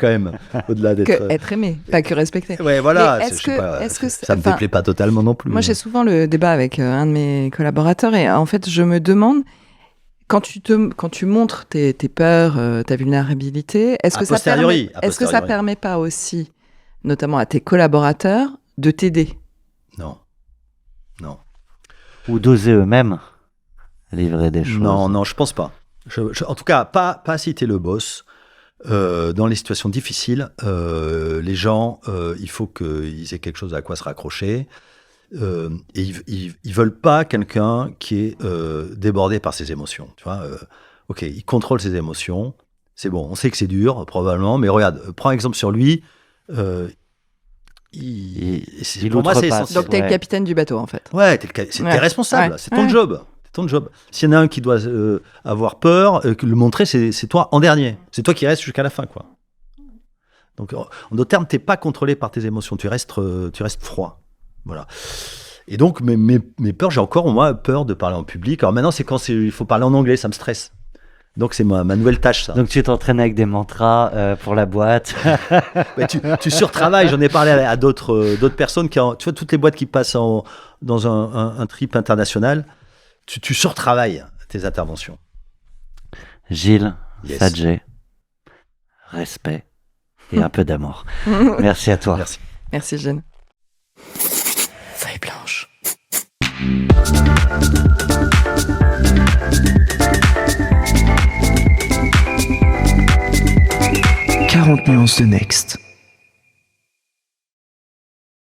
au-delà d'être... Être aimé, pas que respecté. Ouais, voilà. Mais ça me déplaît pas totalement non plus. Moi, j'ai souvent le débat avec un de mes collaborateurs et en fait, je me demande, quand tu montres tes peurs, ta vulnérabilité, est-ce que ça permet pas aussi, notamment à tes collaborateurs, de t'aider? Non. Ou d'oser eux-mêmes livrer des choses? Non, je pense pas. En tout cas, pas si t'es le boss. Dans les situations difficiles, les gens, il faut qu'ils aient quelque chose à quoi se raccrocher. Et ils veulent pas quelqu'un qui est débordé par ses émotions. Tu vois, ok, il contrôle ses émotions. C'est bon, on sait que c'est dur, probablement, mais regarde, prends exemple sur lui. Pour moi, c'est essentiel. Donc, t'es le capitaine du bateau, en fait. Ouais, t'es responsable, c'est ton job. Ton job. S'il y en a un qui doit avoir peur, le montrer, c'est toi en dernier. C'est toi qui restes jusqu'à la fin, quoi. Donc, en d'autres termes, t'es pas contrôlé par tes émotions. Tu restes froid. Voilà. Et donc, mes peurs, j'ai encore, moi, peur de parler en public. Alors maintenant, c'est quand il faut parler en anglais, ça me stresse. Donc, c'est ma nouvelle tâche, ça. Donc, tu t'entraînes avec des mantras pour la boîte. Mais tu surtravailles. J'en ai parlé à d'autres personnes tu vois, toutes les boîtes qui passent dans un trip international. Tu surtravailles tes interventions. Gilles, Sadje, respect et un peu d'amour. Merci à toi. Merci Gilles. Feuille blanche. 40 nuances de Next.